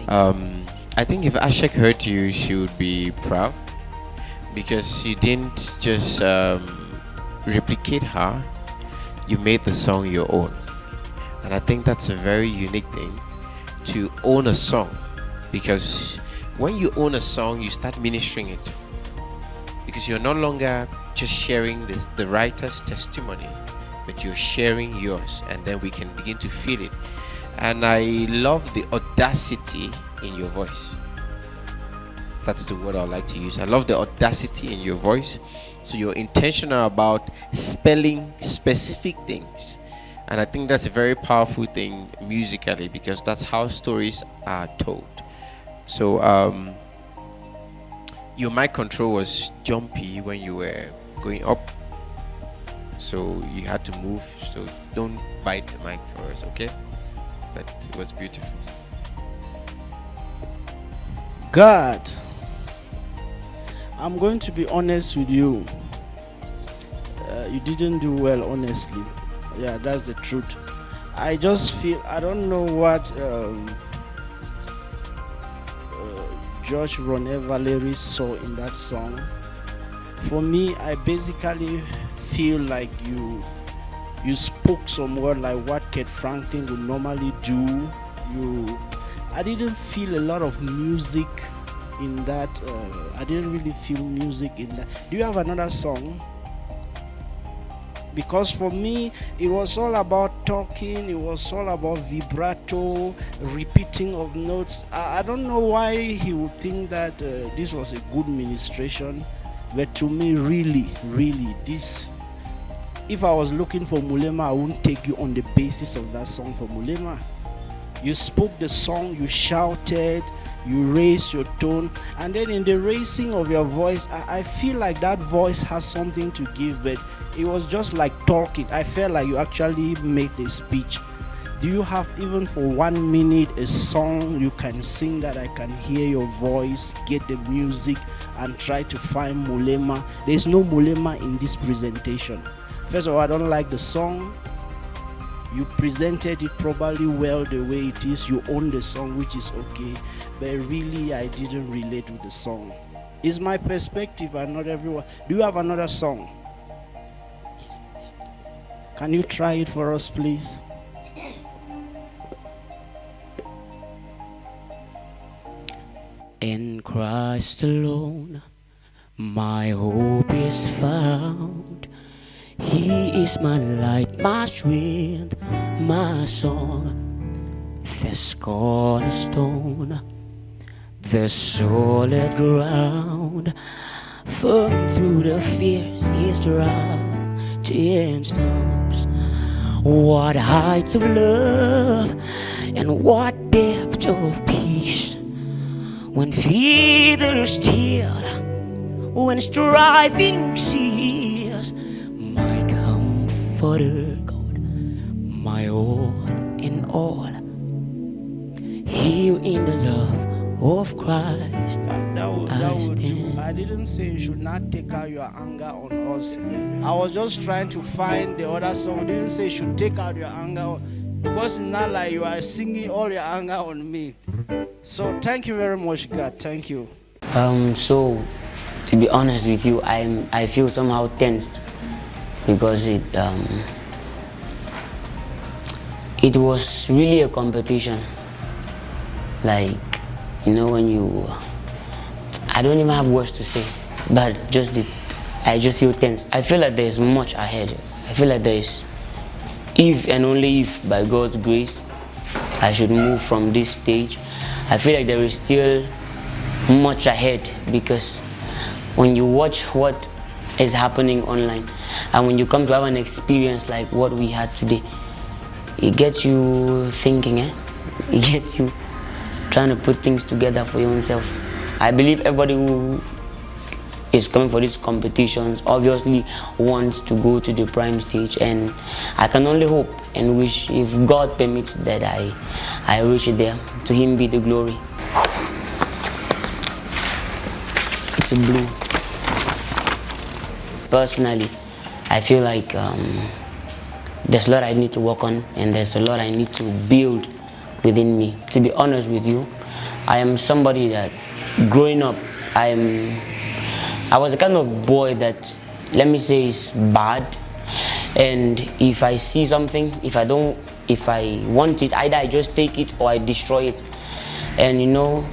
I think if Ashek heard you, she would be proud because you didn't just replicate her, you made the song your own. And I think that's a very unique thing, to own a song, because when you own a song, you start ministering it, because you're no longer just sharing the writer's testimony, but you're sharing yours, and then we can begin to feel it. And I love the audacity in your voice. That's the word I like to use. I love the audacity in your voice. So you're intentional about spelling specific things, and I think that's a very powerful thing musically, because that's how stories are told. So your mic control was jumpy when you were going up, so you had to move, so don't bite the mic for us, okay? But it was beautiful. God, I'm going to be honest with you. You didn't do well, honestly. Yeah, that's the truth. I just feel, I don't know what George Ronne Valerie saw in that song. For me, I basically feel like you spoke some word like what Kate Franklin would normally do. I didn't feel a lot of music in that. I didn't really feel music in that. Do you have another song? Because for me, it was all about talking, it was all about vibrato, repeating of notes. I don't know why he would think that this was a good ministration, but to me, really, this, if I was looking for Mulema, I wouldn't take you on the basis of that song for Mulema. You spoke the song, you shouted, you raised your tone, and then in the raising of your voice, I feel like that voice has something to give, but it was just like talking. I felt like you actually made a speech. Do you have, even for 1 minute, a song you can sing that I can hear your voice, get the music, and try to find Mulema? There's no Mulema in this presentation. First of all, I don't like the song. You presented it probably well the way it is. You own the song, which is okay. But really, I didn't relate with the song. It's my perspective and not everyone. Do you have another song? Can you try it for us, please? In Christ alone, my hope is found. He is my light, my strength, my song, the cornerstone, the solid ground, firm through the fiercest drought and storms. What heights of love and what depth of peace, when feet are still, when striving cease. My comforter, God, my all in all. Here in the love of Christ. That would do. stand. I didn't say you should not take out your anger on us. I was just trying to find the other song. I didn't say you should take out your anger, because it's not like you are singing all your anger on me. So thank you very much, God. Thank you. So to be honest with you, I feel somehow tensed because it was really a competition. Like, you know, when you, I don't even have words to say, but I just feel tense. I feel like there is much ahead. I feel like there is, if and only if, by God's grace, I should move from this stage. I feel like there is still much ahead, because when you watch what is happening online and when you come to have an experience like what we had today, it gets you thinking, It gets you trying to put things together for your own self. I believe everybody who is coming for these competitions obviously wants to go to the prime stage, and I can only hope and wish, if God permits, that I reach it there. To Him be the glory. It's a blue. Personally, I feel like there's a lot I need to work on, and there's a lot I need to build within me. To be honest with you, I am somebody that, growing up, I was a kind of boy that, let me say, is bad. And if I see something, if I want it, either I just take it or I destroy it. And you know,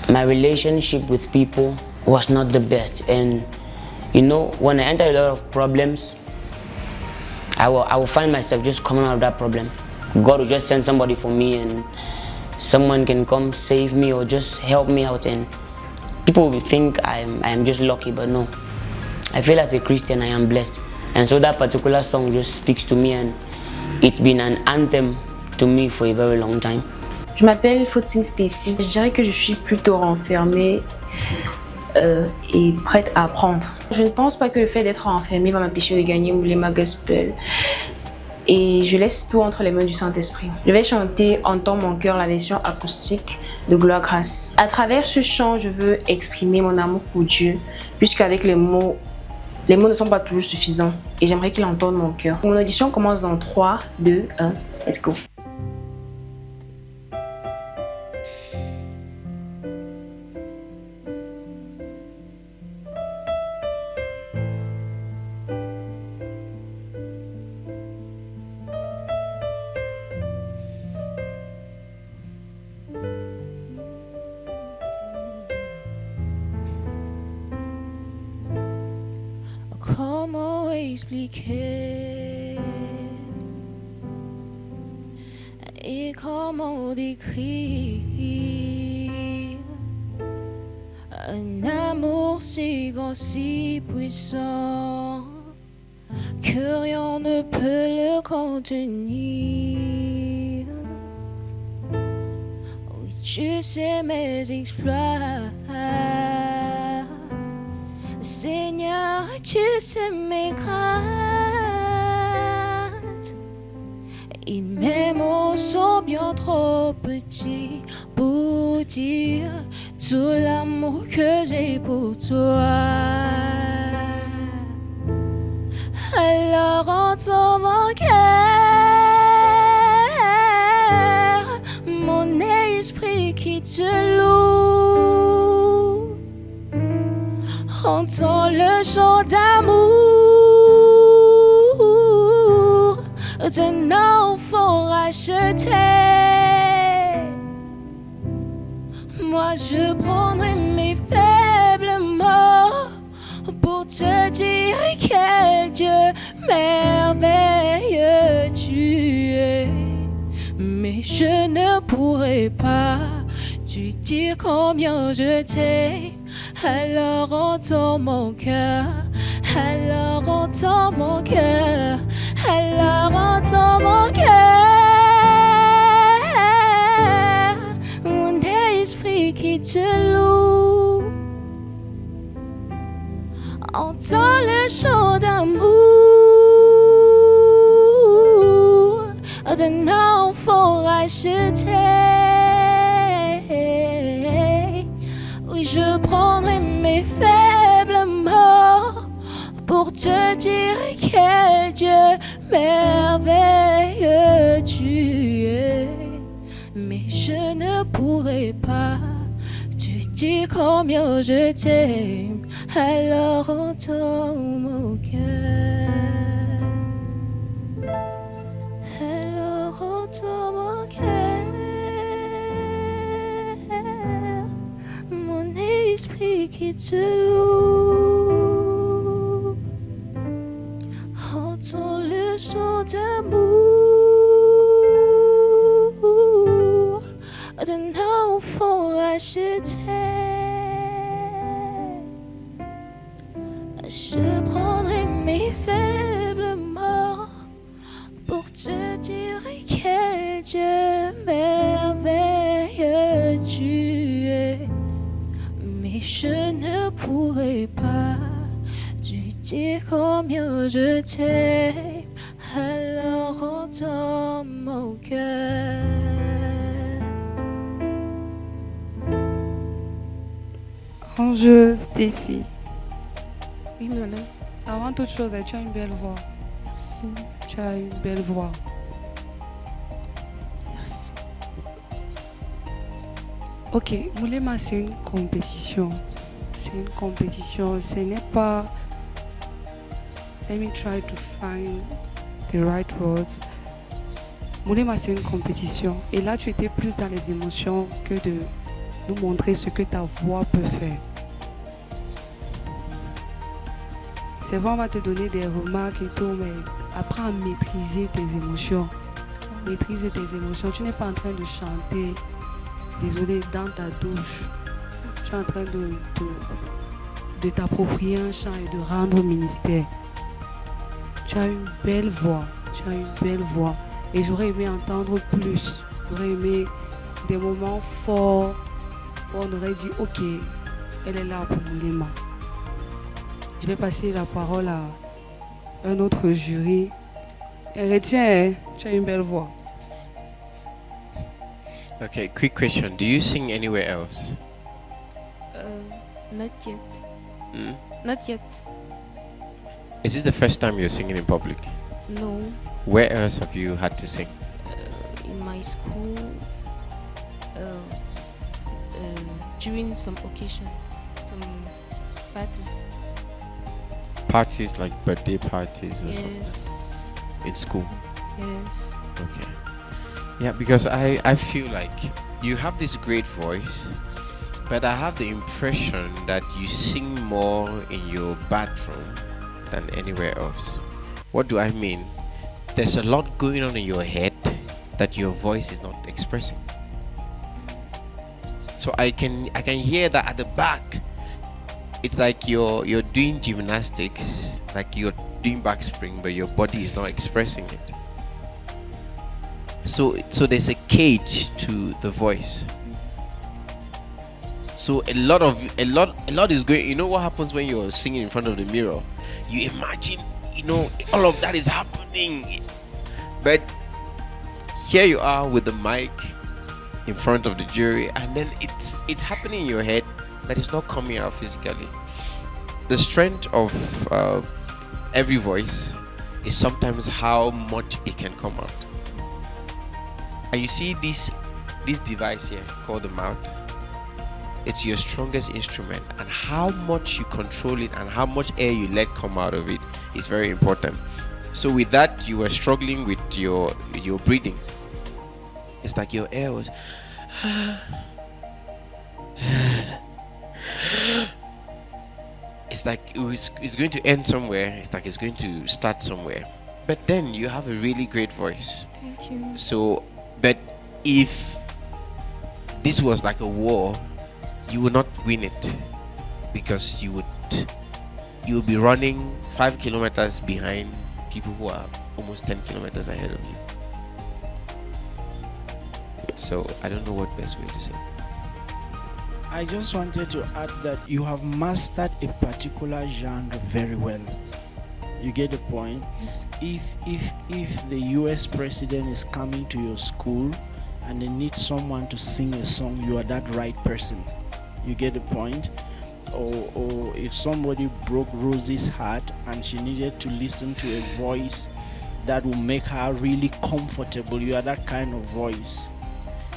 my relationship with people was not the best. And you know, when I enter a lot of problems, I will find myself just coming out of that problem. God will just send somebody for me, and someone can come save me or just help me out, and people will think I am just lucky, but no. I feel as a Christian I am blessed, and so that particular song just speaks to me, and it's been an anthem to me for a very long time. Je m'appelle Fautine Stacy. Je dirais que je suis plutôt renfermée et prête à apprendre. Je ne pense pas que le fait d'être renfermée va m'empêcher de gagner Moulema Gospel. Et je laisse tout entre les mains du Saint-Esprit. Je vais chanter Entends mon cœur, la version acoustique de Gloire Grâce. À travers ce chant, je veux exprimer mon amour pour Dieu, puisqu'avec les mots ne sont pas toujours suffisants. Et j'aimerais qu'il entende mon cœur. Mon audition commence dans 3, 2, 1, let's go. Comment expliquer et comment décrire un amour si grand, si puissant que rien ne peut le contenir. Oui, tu sais mes exploits, Seigneur, tu sais mes craintes, et mes mots sont bien trop petits pour dire tout l'amour que j'ai pour toi. Alors entends mon cœur, mon esprit qui te loue. Entends le chant d'amour d'un enfant racheté. Moi je prendrai mes faibles mots pour te dire quel Dieu merveilleux tu es. Mais je ne pourrai pas te dire combien je t'aime. Alors entends mon cœur, alors entends mon cœur, alors entends mon cœur, mon esprit qui te loue. Entends le chant d'amour d'un enfant racheté. Je prendrai mes faibles mots pour te dire quel Dieu merveilleux tu es. Mais je ne pourrai pas te dire combien je t'aime, alors entends mon cœur. Alors entends mon cœur. Mon esprit qui te loue. Entends le chant d'amour d'un enfant racheté. Je prendrai mes faibles mots pour te dire quel Dieu merveilleux tu es. Mais je ne pourrai pas te dire combien je t'aime, alors entends mon cœur. Ange Stacy. Oui, madame. Avant toute chose, tu as une belle voix. Merci. Tu as une belle voix. Merci. Ok, Moulema, c'est une compétition. C'est une compétition. Ce n'est pas. Let me try to find the right words. Moulema, c'est une compétition. Et là, tu étais plus dans les émotions que de nous montrer ce que ta voix peut faire. C'est vrai, on va te donner des remarques et tout, mais apprends à maîtriser tes émotions. Maîtrise tes émotions. Tu n'es pas en train de chanter, désolé, dans ta douche. Tu es en train de t'approprier un chant et de rendre au ministère. Tu as une belle voix. Tu as une belle voix. Et j'aurais aimé entendre plus. J'aurais aimé des moments forts où on aurait dit, ok, elle est là pour Moulema. Je vais passer la parole à un autre jury. Et retiens, tu as une belle voix. Okay, quick question. Do you sing anywhere else? Not yet. Hmm? Not yet. Is this the first time you're singing in public? No. Where else have you had to sing? In my school, during some occasion, some parties. Parties like birthday parties or something? Yes. In school? Yes. Okay. Yeah, because I feel like you have this great voice, but I have the impression that you sing more in your bathroom than anywhere else. What do I mean? There's a lot going on in your head that your voice is not expressing. So I can hear that at the back. It's like you're doing gymnastics, like you're doing back spring, but your body is not expressing it. So there's a cage to the voice. So a lot is going. You know what happens when you're singing in front of the mirror? You imagine, all of that is happening, but here you are with the mic in front of the jury, and then it's happening in your head, but it's not coming out physically. The strength of every voice is sometimes how much it can come out. And you see this device here called the mouth. It's your strongest instrument, and how much you control it and how much air you let come out of it is very important. So with that, you were struggling with your breathing. It's like your air was it's like it's going to end somewhere. It's like it's going to start somewhere. But then you have a really great voice. Thank you. So, but if this was like a war, you would not win it, because you would be running 5 kilometers behind people who are almost 10 kilometers ahead of you. So I don't know what best way to say. I just wanted to add that you have mastered a particular genre very well. You get the point? Yes. If the US president is coming to your school and they need someone to sing a song, you are that right person. You get the point? Or if somebody broke Rosie's heart and she needed to listen to a voice that will make her really comfortable, you are that kind of voice.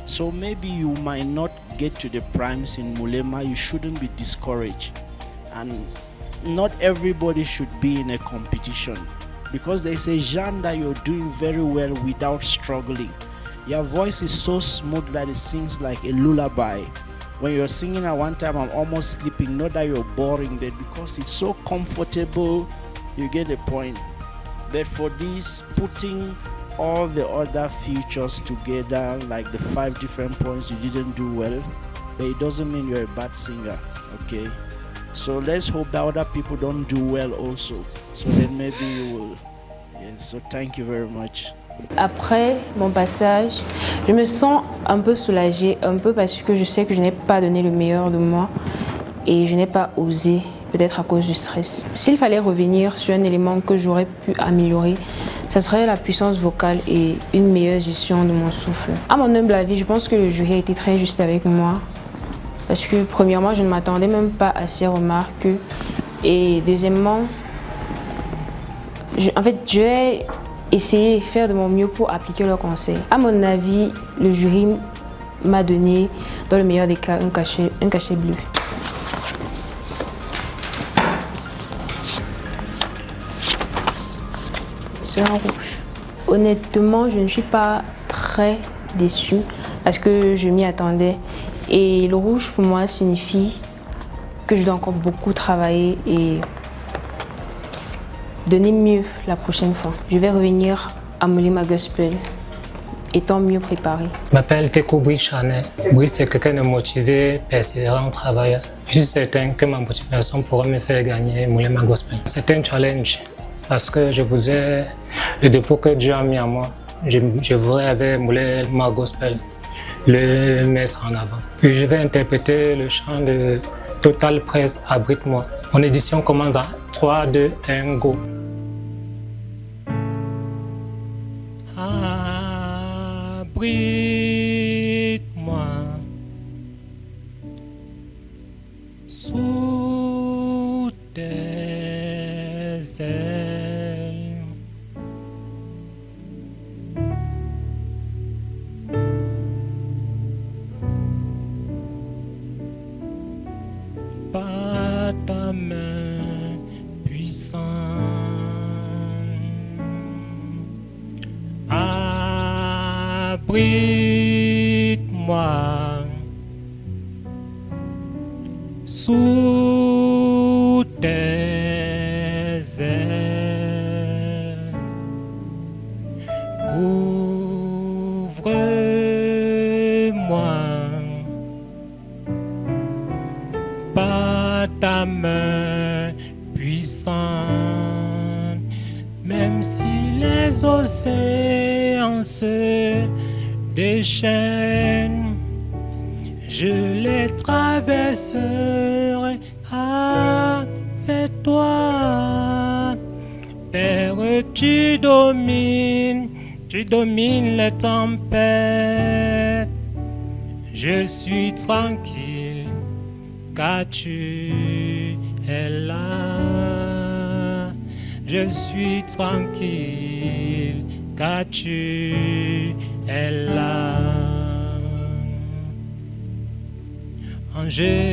So maybe you might not get to the primes in Mulema. You shouldn't be discouraged, and not everybody should be in a competition, because there's a genre that you're doing very well without struggling. Your voice is so smooth that it sings like a lullaby. When you're singing at one time, I'm almost sleeping. Not that you're boring, but because it's so comfortable, you get the point. But for this, putting all the other features together, like the 5 different points you didn't do well, but it doesn't mean you're a bad singer, okay? So let's hope that other people don't do well also. So then maybe you will. Yeah, so thank you very much. Après mon passage, je me sens un peu soulagée, un peu parce que je sais que je n'ai pas donné le meilleur de moi et je n'ai pas osé, peut-être à cause du stress. S'il fallait revenir sur un élément que j'aurais pu améliorer, ça serait la puissance vocale et une meilleure gestion de mon souffle. À mon humble avis, je pense que le jury a été très juste avec moi parce que premièrement, je ne m'attendais même pas à ces remarques et deuxièmement, je vais essayer de faire de mon mieux pour appliquer leurs conseils. À mon avis, le jury m'a donné, dans le meilleur des cas, un cachet bleu. C'est un rouge. Honnêtement, je ne suis pas très déçue parce que je m'y attendais. Et le rouge, pour moi, signifie que je dois encore beaucoup travailler et donner mieux la prochaine fois. Je vais revenir à Mulema Gospel étant mieux préparé. Je m'appelle Tekou Brichane. Bri, c'est quelqu'un de motivé, persévérant, travailleur. Je suis certain que ma motivation pourra me faire gagner Mulema Gospel. C'est un challenge parce que je voudrais le dépôt que Dieu a mis en moi. Je voudrais avec Mulema Gospel le mettre en avant. Puis je vais interpréter le chant de Total Presse Abrite-moi. Mon édition commence dans 3, 2, 1, go. Abrite-moi sous tes ailes. Par ta main puissante. Abrite-moi sous tes ailes. Couvre-moi par ta main puissante, même si les océans se déchaînent, je les traverserai avec toi. Père, tu domines les tempêtes. Je suis tranquille car tu es là. Je suis tranquille car tu es là. En Jésus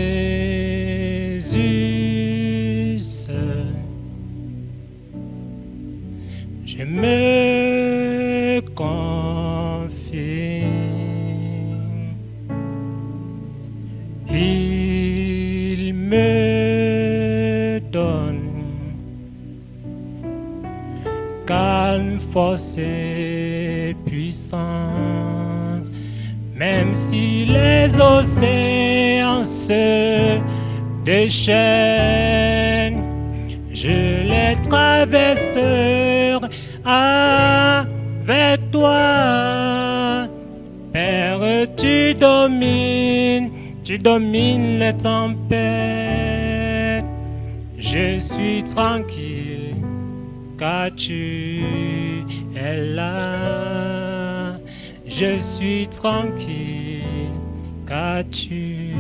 seul, je me confie. Il me donne calme, force et puissance. Même si les océans se déchaînent, je les traverserai avec toi. Père, tu domines les tempêtes. Je suis tranquille car tu es là. Je suis tranquille car tu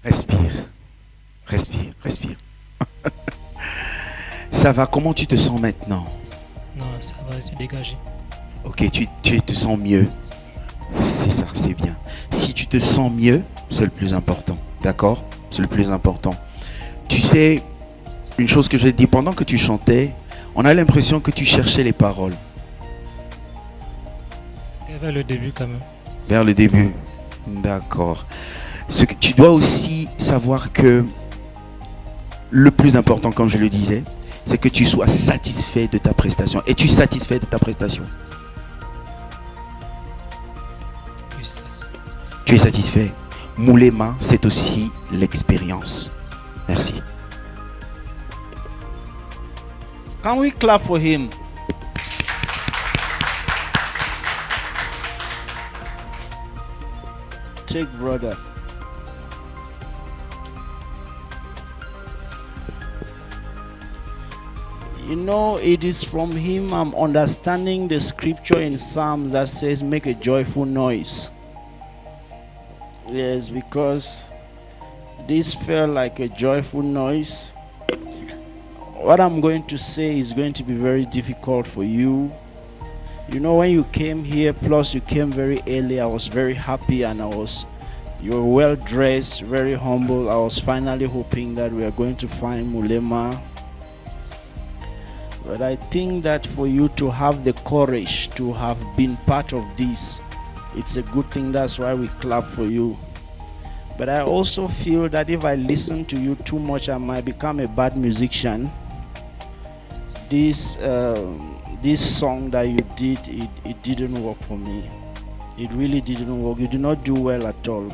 Respire. Respire, respire. Ça va, comment tu te sens maintenant? Non, ça va se dégager. Ok, tu te sens mieux. C'est ça, c'est bien. Si tu te sens mieux, c'est le plus important. D'accord? C'est le plus important. Tu sais, une chose que je vais te dire, pendant que tu chantais, on a l'impression que tu cherchais les paroles. C'était vers le début quand même. Vers le début. D'accord. Ce que tu dois aussi savoir que le plus important, comme je le disais, c'est que tu sois satisfait de ta prestation. Es-tu satisfait de ta prestation? Tu es satisfait. Moulema, c'est aussi l'expérience. Merci. Can we clap for him? Take brother. You know, it is from him I'm understanding the scripture in Psalms that says, make a joyful noise. Yes, because this felt like a joyful noise. What I'm going to say is going to be very difficult for you. You know, when you came here, plus you came very early, I was very happy, and you were well dressed, very humble. I was finally hoping that we are going to find Mulema. But I think that for you to have the courage to have been part of this, it's a good thing. That's why we clap for you. But I also feel that if I listen to you too much, I might become a bad musician. This song that you did, it didn't work for me. It really didn't work. You did not do well at all.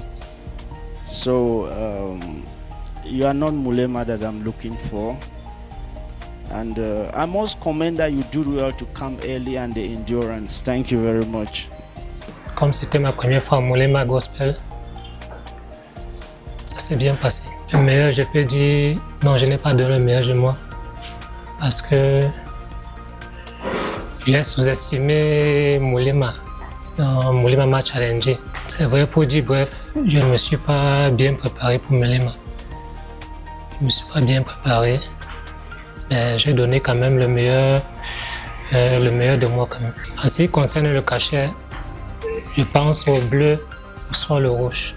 So you are not Mulema that I'm looking for. And I must commend that you do well to come early and the endurance. Thank you very much. Comme c'était ma première fois à Mulema Gospel, ça s'est bien passé. Le meilleur, je peux dire, non, je n'ai pas donné le meilleur de moi. Parce que j'ai sous-estimé Mulema. Mulema m'a challengé. C'est vrai pour dire, bref, je ne me suis pas bien préparé pour Mulema. Je ne me suis pas bien préparé. Mais j'ai donné quand même le meilleur de moi quand même. En ce qui concerne le cachet, je pense au bleu ou soit le rouge.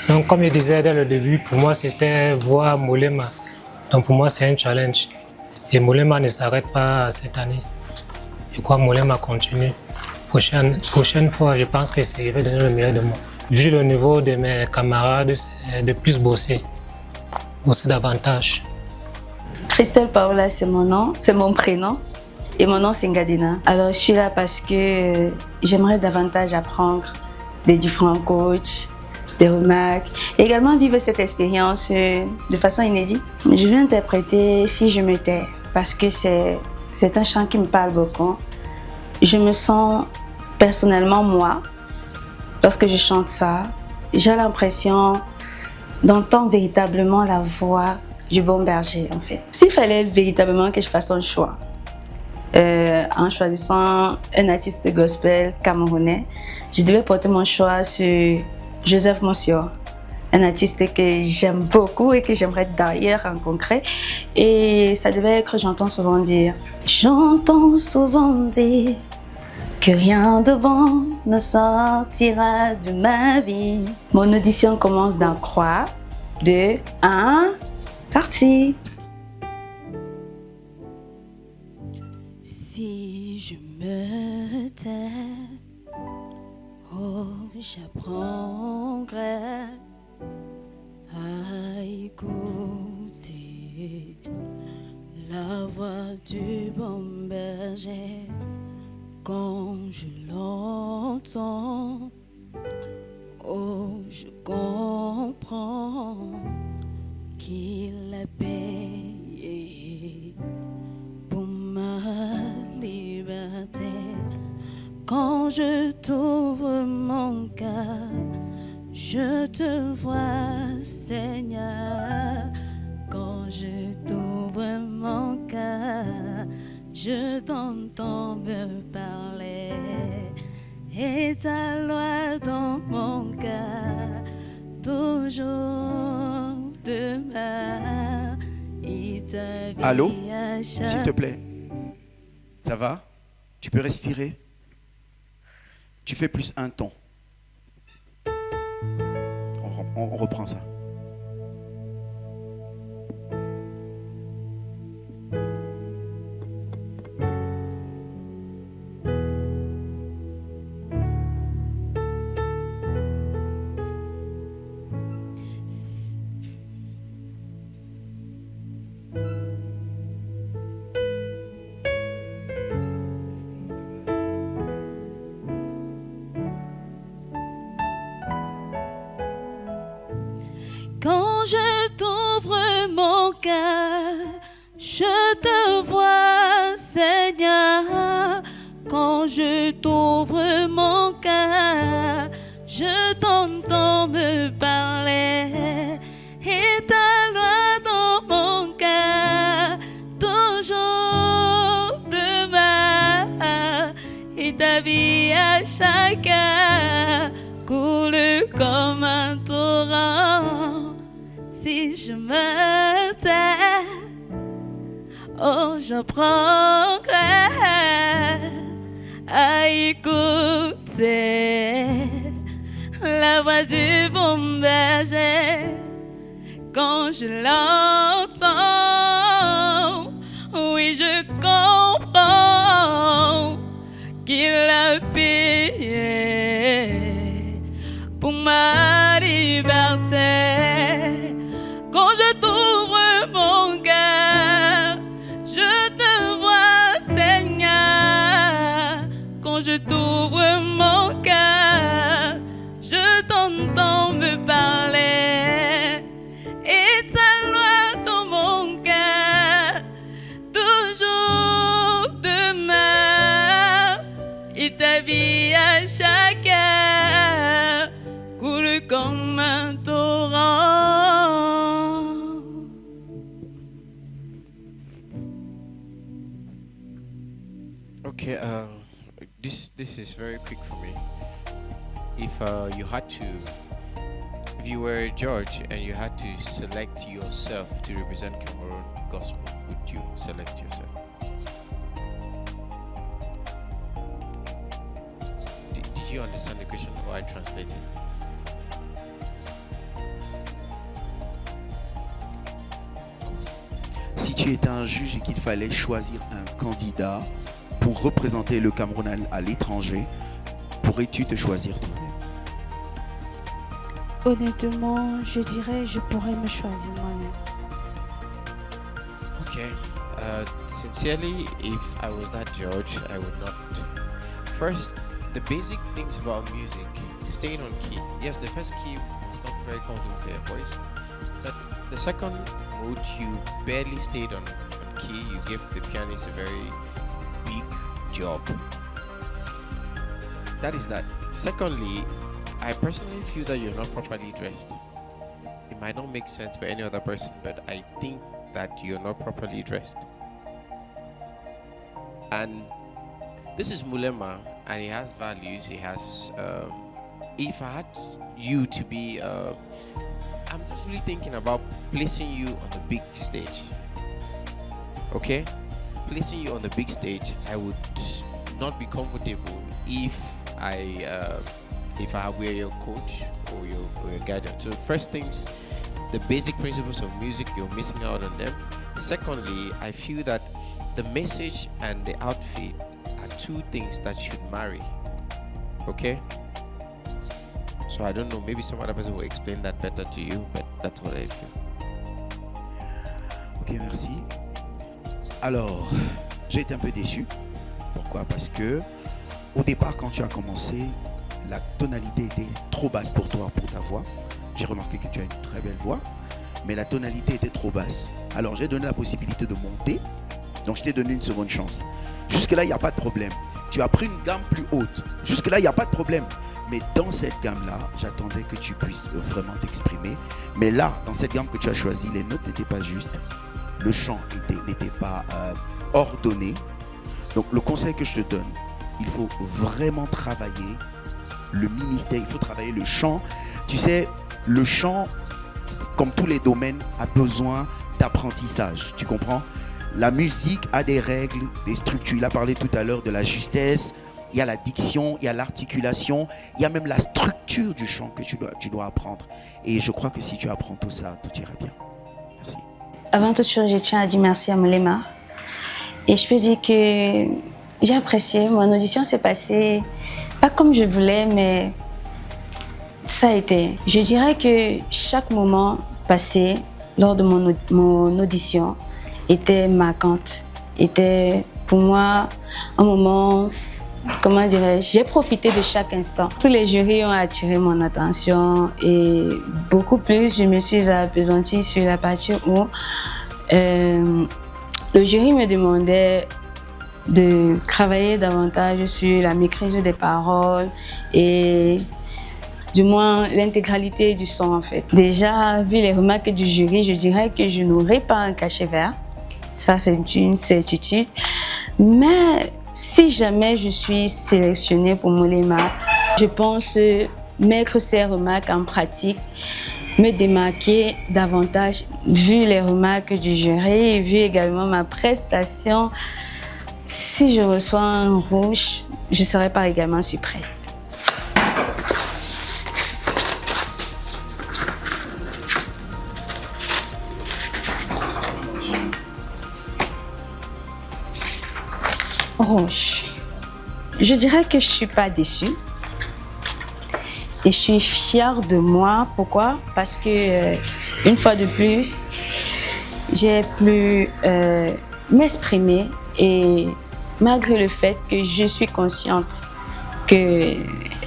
Donc comme je disais dès le début, pour moi c'était voir Mulema. Donc pour moi c'est un challenge. Et Mulema ne s'arrête pas cette année. Je crois que Mulema continue. Prochaine fois, je pense que je vais donner le meilleur de moi. Vu le niveau de mes camarades, c'est de plus bosser davantage. Christelle Paola, c'est mon nom, c'est mon prénom. Et mon nom, c'est Ngadina. Alors, je suis là parce que j'aimerais davantage apprendre des différents coachs, des remarques, et également vivre cette expérience de façon inédite. Je vais interpréter Si je me tais, parce que c'est un chant qui me parle beaucoup. Je me sens personnellement moi, lorsque je chante ça, j'ai l'impression d'entendre véritablement la voix du bon berger en fait. S'il fallait véritablement que je fasse un choix, en choisissant un artiste gospel camerounais, je devais porter mon choix sur Joseph Monsieur, un artiste que j'aime beaucoup et que j'aimerais d'ailleurs rencontrer. Et ça devait être, j'entends souvent dire que rien de bon ne sortira de ma vie. Mon audition commence d'un croix, 2, 1, parti. Si je me tais, oh, j'apprendrai à écouter la voix du bon berger. Quand je l'entends, oh, je comprends qu'il a payé pour ma liberté. Quand je t'ouvre mon cœur, je te vois, Seigneur. Quand Quand je t'ouvre mon cœur, je t'entends me parler. Et ta loi dans mon cœur, toujours demeure. Allô? S'il te plaît. Ça va? Tu peux respirer? Tu fais plus un ton. On reprend ça. Quand je t'ouvre mon cœur, je te vois, Seigneur. Quand je t'ouvre mon cœur, je t'entends me parler. Et ta loi dans mon cœur, toujours demeure. Et ta vie à chacun coule comme un torrent. Si je me tais, oh, j'apprendrai à écouter la voix du bon berger. Quand je l'entends, oui, je comprends qu'il a payé pour ma liberté. Quand je t'ouvre mon cœur, je te vois, Seigneur. Quand je t'ouvre mon cœur, je t'entends me parler. Et ta loi dans mon cœur, toujours demeure. Et ta vie à chacun coule comme un torrent. Okay, this is very quick for me. If you were a judge and you had to select yourself to represent Cameroon gospel, would you select yourself? Did you understand the question or I translated? Si tu étais un juge et qu'il fallait choisir un candidat pour représenter le Cameroun à l'étranger, pourrais-tu te choisir toi-même? Honnêtement, je dirais je pourrais me choisir moi-même. Okay. Sincerely, if I was that judge, I would not. First, the basic things about music, staying on key. Yes, the first key was not very comfortable for your voice, but the second mood, you barely stayed on key. You give the pianist a very big job. That is that. Secondly, I personally feel that you're not properly dressed. It might not make sense for any other person, but I think that you're not properly dressed. And this is Mulema, and he has values. He has. If I had you to be, I'm just really thinking about placing you on the big stage. Okay, placing you on the big stage, I would not be comfortable if I were your coach or your guidance. So first things, the basic principles of music, you're missing out on them. Secondly, I feel that the message and the outfit are two things that should marry. Okay? So I don't know, maybe some other person will explain that better to you, but that's what I feel. Ok, merci. Alors, j'ai été un peu déçu. Pourquoi? Parce que au départ, quand tu as commencé, la tonalité était trop basse pour toi, pour ta voix. J'ai remarqué que tu as une très belle voix, mais la tonalité était trop basse. Alors j'ai donné la possibilité de monter, donc je t'ai donné une seconde chance. Jusque-là, il n'y a pas de problème. Tu as pris une gamme plus haute. Jusque-là, il n'y a pas de problème. Mais dans cette gamme-là, j'attendais que tu puisses vraiment t'exprimer. Mais là, dans cette gamme que tu as choisie, les notes n'étaient pas justes. Le chant n'était pas ordonné. Donc le conseil que je te donne, il faut vraiment travailler le ministère, il faut travailler le chant. Tu sais, le chant, comme tous les domaines, a besoin d'apprentissage. Tu comprends? La musique a des règles, des structures. Il a parlé tout à l'heure de la justesse. Il y a la diction, il y a l'articulation, il y a même la structure du chant que tu dois apprendre. Et je crois que si tu apprends tout ça, tout ira bien. Merci. Avant toute chose, je tiens à dire merci à Moulema. Et je peux dire que j'ai apprécié. Mon audition s'est passée pas comme je voulais, mais ça a été. Je dirais que chaque moment passé lors de mon audition était marquante. Était pour moi un moment, comment dirais-je, j'ai profité de chaque instant. Tous les jurys ont attiré mon attention et beaucoup plus, je me suis appesantie sur la partie où le jury me demandait de travailler davantage sur la maîtrise des paroles et du moins l'intégralité du son en fait. Déjà, vu les remarques du jury, je dirais que je n'aurais pas un cachet vert. Ça, c'est une certitude. Mais si jamais je suis sélectionnée pour Moulema, je pense mettre ces remarques en pratique, me démarquer davantage, vu les remarques du jury et vu également ma prestation. Si je reçois un rouge, je ne serai pas également surprise. Rouge. Je dirais que je ne suis pas déçue. Et je suis fière de moi. Pourquoi? Parce que, une fois de plus, j'ai pu m'exprimer. Et malgré le fait que je suis consciente que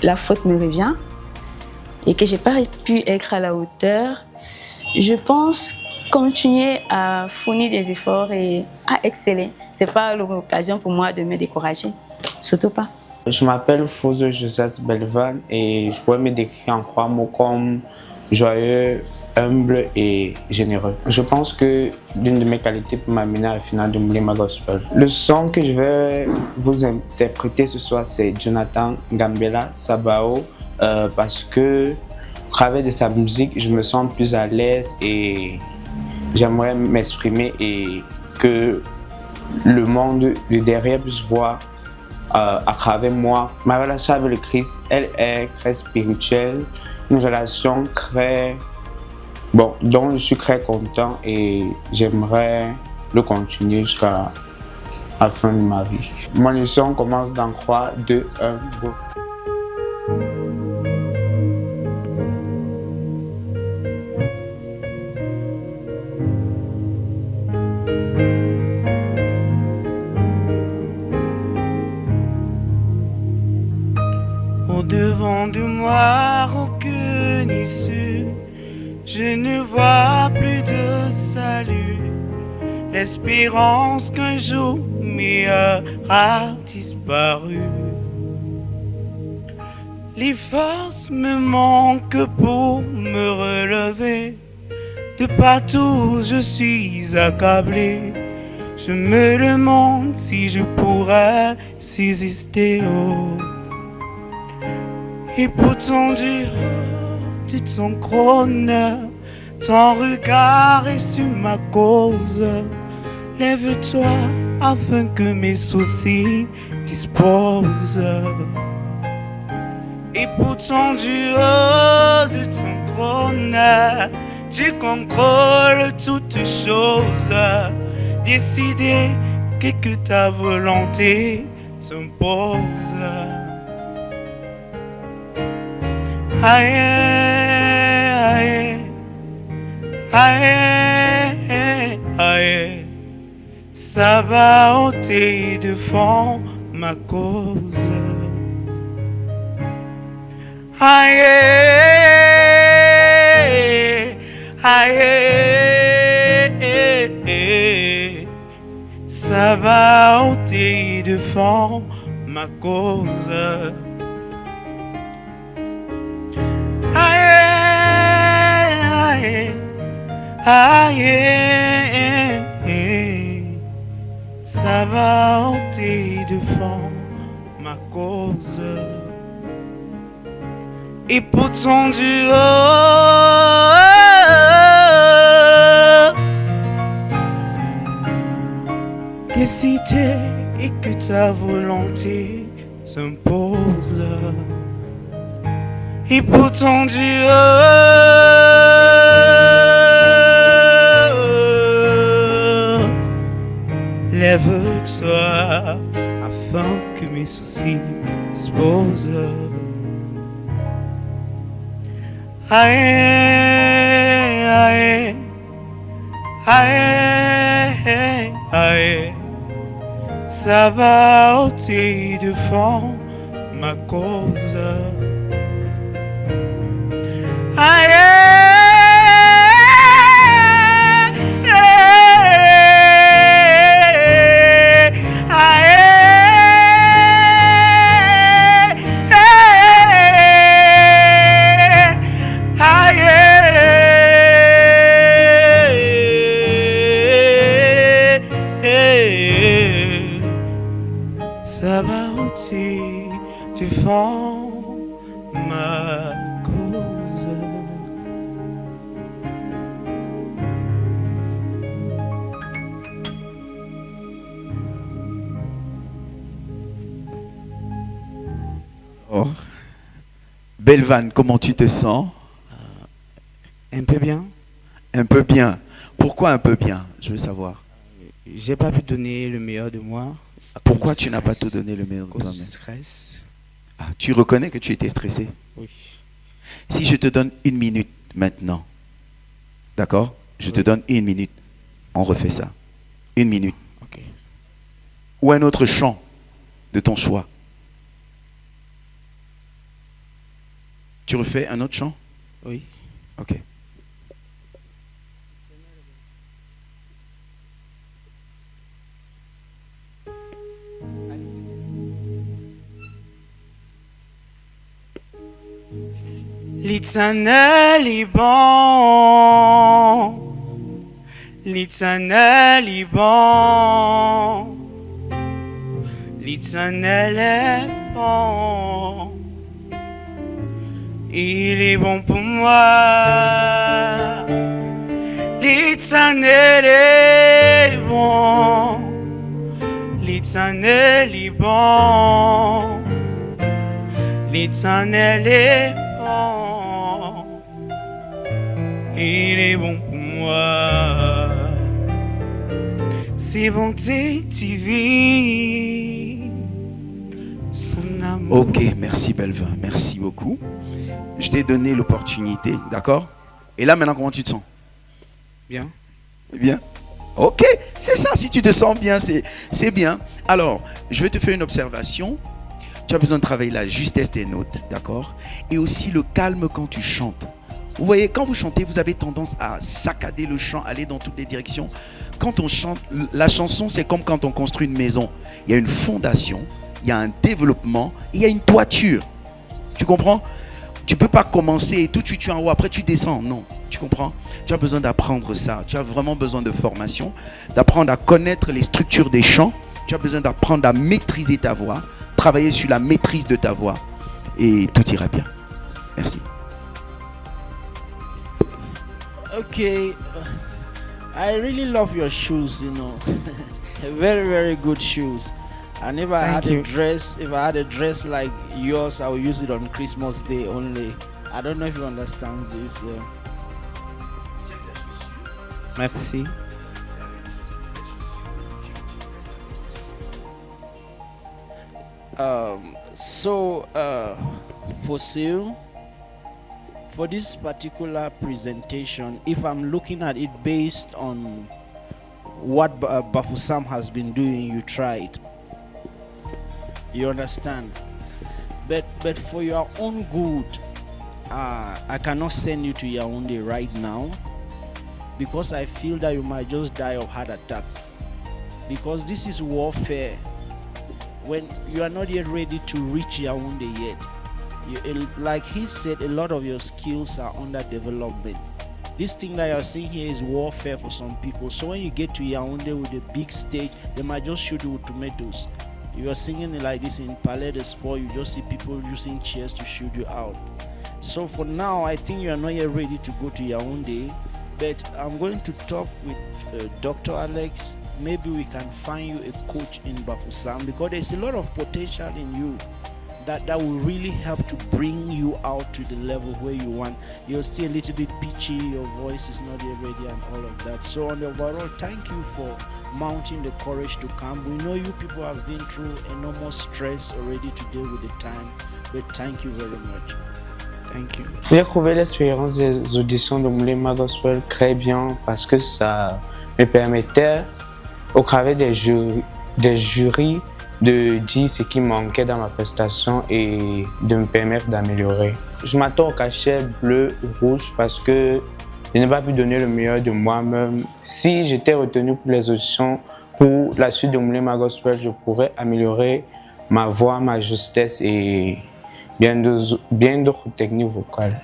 la faute me revient et que je n'ai pas pu être à la hauteur, je pense continuer à fournir des efforts et à exceller. Ce n'est pas l'occasion pour moi de me décourager, surtout pas. Je m'appelle Fozo Joseph Belvan et je pourrais me décrire en 3 mots comme joyeux, humble et généreux. Je pense que l'une de mes qualités pour m'amener à la finale de Moulema Gospel. Le son que je vais vous interpréter ce soir, c'est Jonathan Gambela Sabao parce que au travers de sa musique, je me sens plus à l'aise et j'aimerais m'exprimer et que le monde de derrière puisse voir à travers moi. Ma relation avec le Christ, elle est très spirituelle, une relation très dont je suis très content et j'aimerais le continuer jusqu'à la fin de ma vie. Mon leçon commence dans 3, 2, 1, go. Au-devant de moi, aucune issue. Je ne vois plus de salut. L'espérance qu'un jour meilleur a disparu. Les forces me manquent pour me relever. De partout je suis accablé. Je me demande si je pourrais subsister. Et pourtant du haut de ton trône, ton regard est sur ma cause. Lève-toi afin que mes soucis disposent. Et pourtant du haut de ton trône, tu contrôles toutes choses. Décider que ta volonté s'impose. Aïe, aïe, aïe, aïe, ça va ôter devant ma cause. Aïe, aïe, ça va ôter devant ma cause. Et pourtant du décider et que ta volonté s'impose. Et pourtant Dieu lève-toi afin que mes soucis se posent. Aïe, aïe, aïe, aïe, ça va ôter devant ma cause. Aïe, ça va ôter devant ma cause. Oh. Belvan, comment tu te sens? Un peu bien. Un peu bien. Pourquoi un peu bien? Je veux savoir. J'ai pas pu donner le meilleur de moi. Pourquoi tu n'as pas tout donné le meilleur de toi-même? Stress. Ah, tu reconnais que tu étais stressé? Oui. Si je te donne 1 minute maintenant, d'accord? Je te donne 1 minute. On refait ça. 1 minute. Ok. Ou un autre chant de ton choix. Tu refais un autre chant? Oui. Ok. L'Éternel est bon, l'Éternel est bon, l'Éternel est bon, il est bon pour moi. L'Éternel est bon, l'Éternel est bon, l'Éternel est bon. Il est bon pour moi. Ses bontés divines, son amour. Ok, merci Belvin, merci beaucoup. Je t'ai donné l'opportunité, d'accord? Et là maintenant, comment tu te sens? Bien. Bien. Ok, c'est ça, si tu te sens bien, c'est bien. Alors, je vais te faire une observation. Tu as besoin de travailler la justesse des notes, d'accord? Et aussi le calme quand tu chantes. Vous voyez, quand vous chantez, vous avez tendance à saccader le chant, aller dans toutes les directions. Quand on chante, la chanson, c'est comme quand on construit une maison. Il y a une fondation, il y a un développement, il y a une toiture. Tu comprends? Tu ne peux pas commencer et tout de suite tu es en haut, après tu descends. Non, tu comprends? Tu as besoin d'apprendre ça. Tu as vraiment besoin de formation, d'apprendre à connaître les structures des chants. Tu as besoin d'apprendre à maîtriser ta voix, travailler sur la maîtrise de ta voix et tout ira bien. Merci. Okay, I really love your shoes, you know. Very, very good shoes. And if I had a dress, like yours, I will use it on Christmas Day only. I don't know if you understand this. Merci. For this particular presentation, if I'm looking at it based on what Bafusam has been doing, you try it. You understand? But for your own good, I cannot send you to Yaoundé right now because I feel that you might just die of heart attack. Because this is warfare. When you are not yet ready to reach Yaoundé yet. Like he said, a lot of your skills are under development. This thing that you're seeing here is warfare for some people. So when you get to Yaoundé with a big stage, they might just shoot you with tomatoes. You are singing like this in Palais de Sport, you just see people using chairs to shoot you out. So for now, I think you are not yet ready to go to Yaoundé, but I'm going to talk with Dr. Alex. Maybe we can find you a coach in Bafoussam, because there's a lot of potential in you that will really help to bring you out to the level where you want. You're still a little bit pitchy, your voice is not yet ready and all of that. So on the overall, thank you for mounting the courage to come. We know you people have been through enormous stress already to deal with the time, but thank you very much. Thank you. J'ai trouvé l'expérience des auditions de Moulema Gospel très bien parce que ça me permettait, au travers des jurys, de dire ce qui manquait dans ma prestation et de me permettre d'améliorer. Je m'attends au cachet bleu ou rouge parce que je n'ai pas pu donner le meilleur de moi-même. Si j'étais retenu pour les auditions, pour la suite de Moulema Gospel, je pourrais améliorer ma voix, ma justesse et bien d'autres techniques vocales.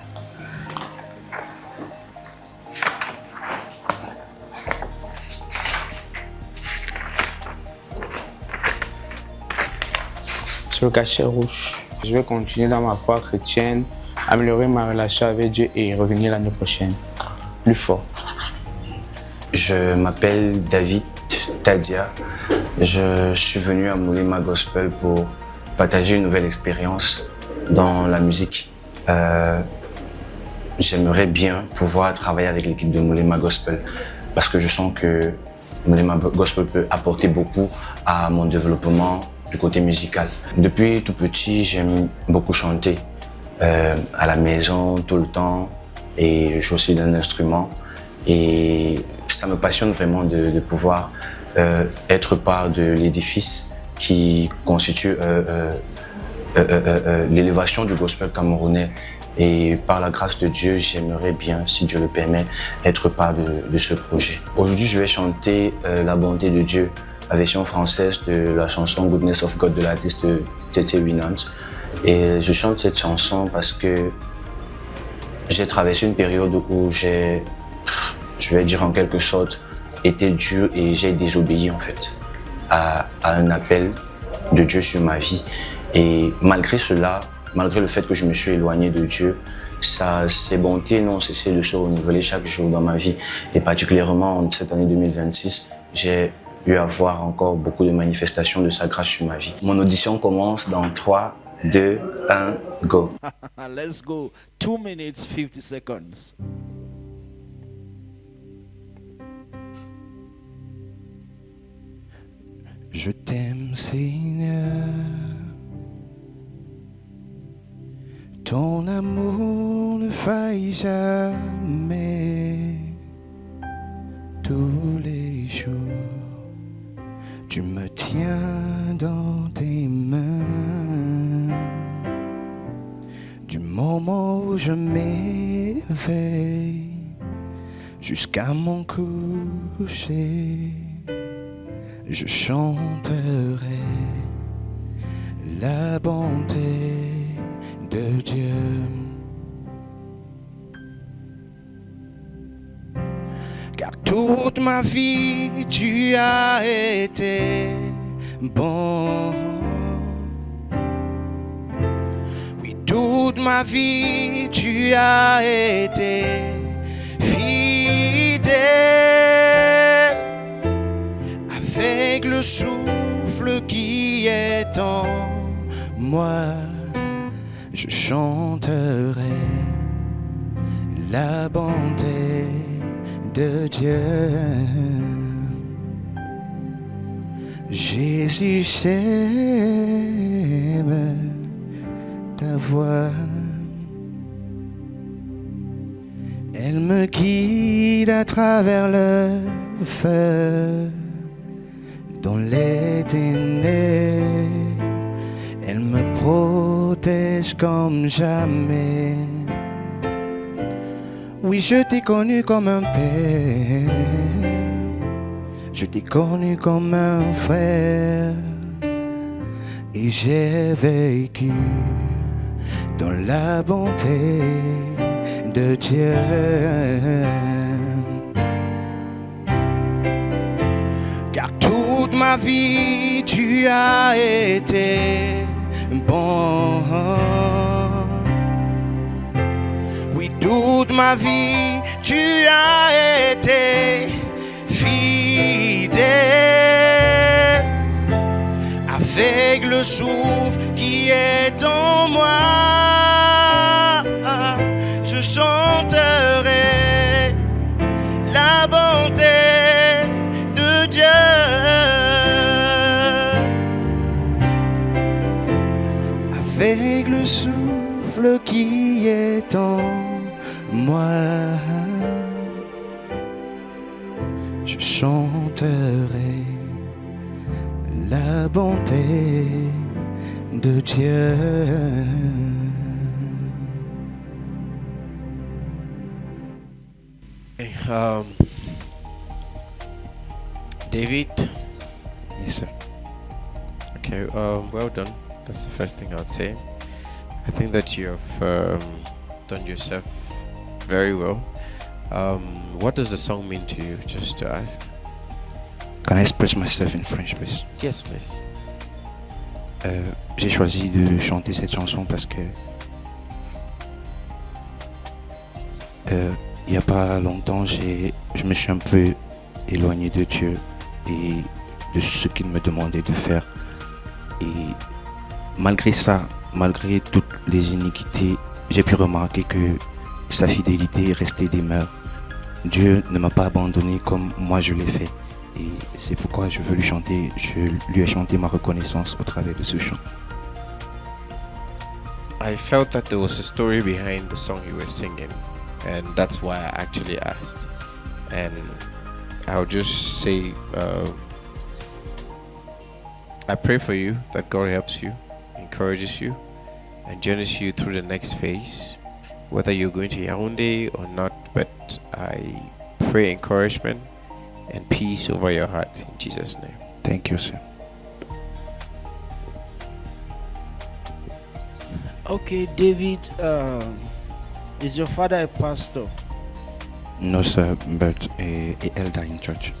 Sur le cachet rouge, je vais continuer dans ma foi chrétienne, améliorer ma relation avec Dieu et revenir l'année prochaine, plus fort. Je m'appelle David Tadia. Je suis venu à Moulema Gospel pour partager une nouvelle expérience dans la musique. J'aimerais bien pouvoir travailler avec l'équipe de Moulema Gospel parce que je sens que Moulema Gospel peut apporter beaucoup à mon développement du côté musical. Depuis tout petit, j'aime beaucoup chanter à la maison, tout le temps, et je joue aussi d'un instrument. Et ça me passionne vraiment de pouvoir être part de l'édifice qui constitue l'élévation du gospel camerounais. Et par la grâce de Dieu, j'aimerais bien, si Dieu le permet, être part de ce projet. Aujourd'hui, je vais chanter La bonté de Dieu, la version française de la chanson Goodness of God de l'artiste Tete Winans. Et je chante cette chanson parce que j'ai traversé une période où j'ai, je vais dire en quelque sorte, été dur et j'ai désobéi en fait à un appel de Dieu sur ma vie. Et malgré cela, malgré le fait que je me suis éloigné de Dieu, ses bontés n'ont cessé de se renouveler chaque jour dans ma vie. Et particulièrement en cette année 2026, j'ai eu à voir encore beaucoup de manifestations de sa grâce sur ma vie. Mon audition commence dans 3, 2, 1, go. Let's go. 2 minutes, 50 seconds. Je t'aime, Seigneur. Ton amour ne faillit jamais. Tous les jours, tu me tiens dans tes mains. Du moment où je m'éveille jusqu'à mon coucher, je chanterai la bonté de Dieu. Car toute ma vie tu as été bon. Oui, toute ma vie tu as été fidèle. Avec le souffle qui est en moi, je chanterai la bonté de Dieu. Jésus, j'aime ta voix. Elle me guide à travers le feu. Dans les ténèbres, elle me protège comme jamais. Oui, je t'ai connu comme un père, je t'ai connu comme un frère, et j'ai vécu dans la bonté de Dieu. Car toute ma vie tu as été bon. Toute ma vie, tu as été fidèle. Avec le souffle qui est en moi, je chanterai la bonté de Dieu. Avec le souffle qui est en moi, je chanterai la bonté de Dieu. Hey, David? Yes, sir. Okay, well done. That's the first thing I'd say. I think that you have done yourself very well. What does the song mean to you, just to ask? Can I express myself in French, please? Yes, please. J'ai choisi de chanter cette chanson parce que il n'y a pas longtemps, je me suis un peu éloigné de Dieu et de ce qu'il me demandait de faire. Et malgré ça, malgré toutes les iniquités, j'ai pu remarquer que sa fidélité est restée demeure. Dieu ne m'a pas abandonné comme moi je l'ai fait. Et c'est pourquoi je veux lui chanter, je lui ai chanté ma reconnaissance au travers de ce chant. I felt that there was a story behind the song you were singing, and that's why I actually asked. And I'll just say, I pray for you that God helps you, encourages you, and journeys you through the next phase, whether you're going to Yaoundé or not. But I pray encouragement and peace over your heart in Jesus' name. Thank you, sir. Okay, David, is your father a pastor? No, sir, but a elder in church.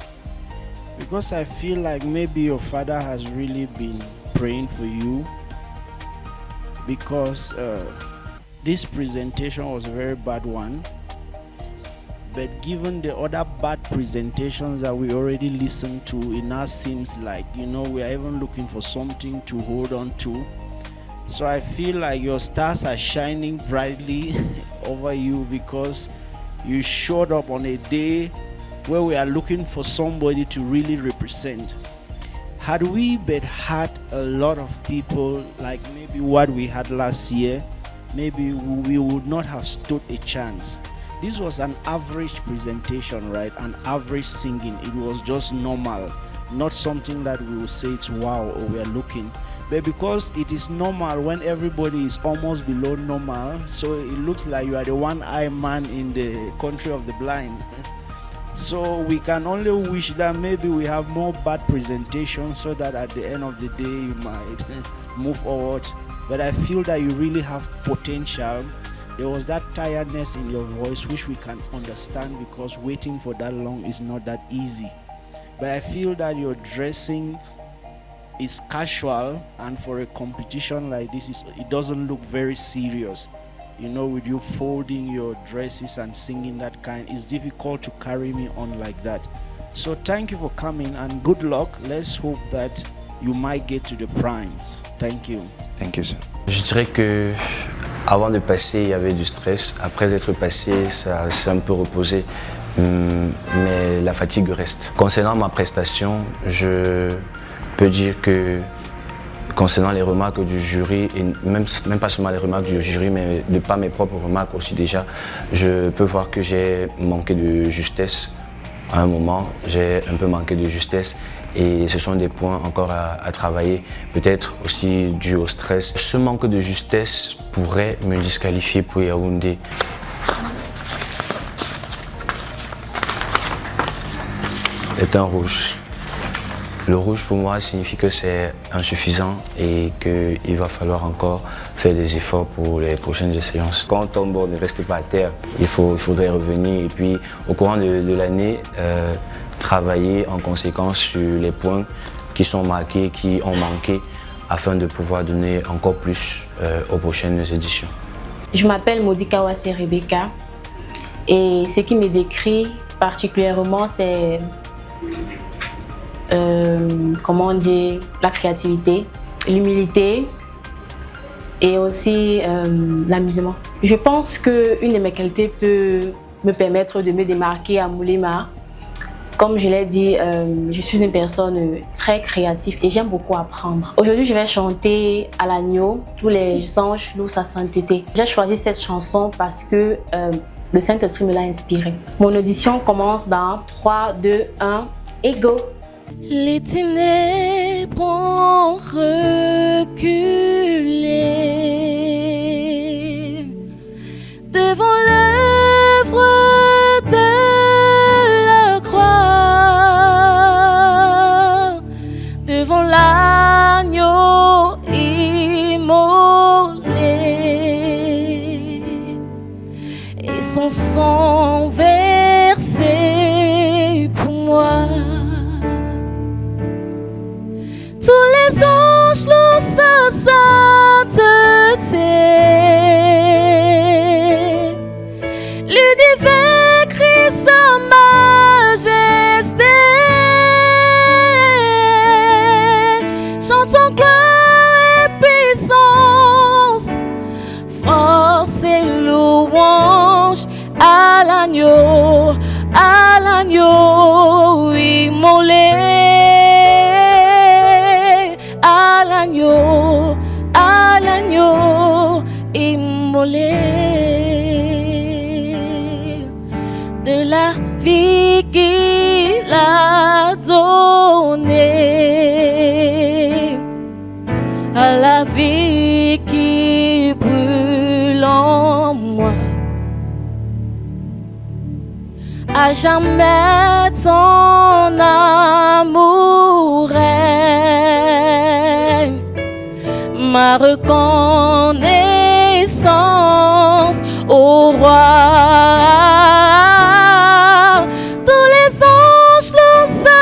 Because I feel like maybe your father has really been praying for you, because this presentation was a very bad one. But given the other bad presentations that we already listened to, it now seems like, we are even looking for something to hold on to. So I feel like your stars are shining brightly over you, because you showed up on a day where we are looking for somebody to really represent. Had we but had a lot of people like maybe what we had last year, maybe we would not have stood a chance. This was an average presentation, right? An average singing. It was just normal, not something that we will say it's wow or we are looking. But because it is normal when everybody is almost below normal, so it looks like you are the one-eyed man in the country of the blind. So we can only wish that maybe we have more bad presentations so that at the end of the day you might move forward. But I feel that you really have potential. There was that tiredness in your voice which we can understand, because waiting for that long is not that easy. But I feel that your dressing is casual, and for a competition like this, it doesn't look very serious. With you folding your dresses and singing that kind, it's difficult to carry me on like that. So thank you for coming and good luck. Let's hope that you might get to the primes. Thank you. Thank you, sir. Je dirais que avant de passer, il y avait du stress. Après être passé, ça s'est un peu reposé, mais la fatigue reste. Concernant ma prestation, je peux dire que concernant les remarques du jury, et même pas seulement les remarques du jury, mais de par mes propres remarques aussi déjà, je peux voir que j'ai manqué de justesse. À un moment, j'ai un peu manqué de justesse. Et ce sont des points encore à travailler, peut-être aussi dû au stress. Ce manque de justesse pourrait me disqualifier pour Yaoundé. C'est un rouge. Le rouge pour moi signifie que c'est insuffisant et qu'il va falloir encore faire des efforts pour les prochaines séances. Quand on tombe, ne reste pas à terre. Il faudrait revenir et puis au courant de l'année, travailler en conséquence sur les points qui sont marqués, qui ont manqué, afin de pouvoir donner encore plus aux prochaines éditions. Je m'appelle Modika Wassé Rebecca. Et ce qui me décrit particulièrement, c'est comment dire, la créativité, l'humilité et aussi l'amusement. Je pense qu'une de mes qualités peut me permettre de me démarquer à Moulema. Comme je l'ai dit, je suis une personne très créative et j'aime beaucoup apprendre. Aujourd'hui, je vais chanter à l'agneau, tous les anges louent sa sainteté. J'ai choisi cette chanson parce que le Saint-Esprit me l'a inspirée. Mon audition commence dans 3, 2, 1 et go! Les ténèbres ont reculé devant l'œuvre de la croix, devant l'agneau immolé et son sang versé pour moi. Tous les anges louent sa sainteté, l'univers crie sa majesté, chantons gloire et puissance, force et louange à l'agneau immolé. À l'agneau immolé, de la vie qu'il a donnée à la vie qui brûle en moi. À jamais ton amour règne, ma reconnaissance au roi. Tous les anges louent sa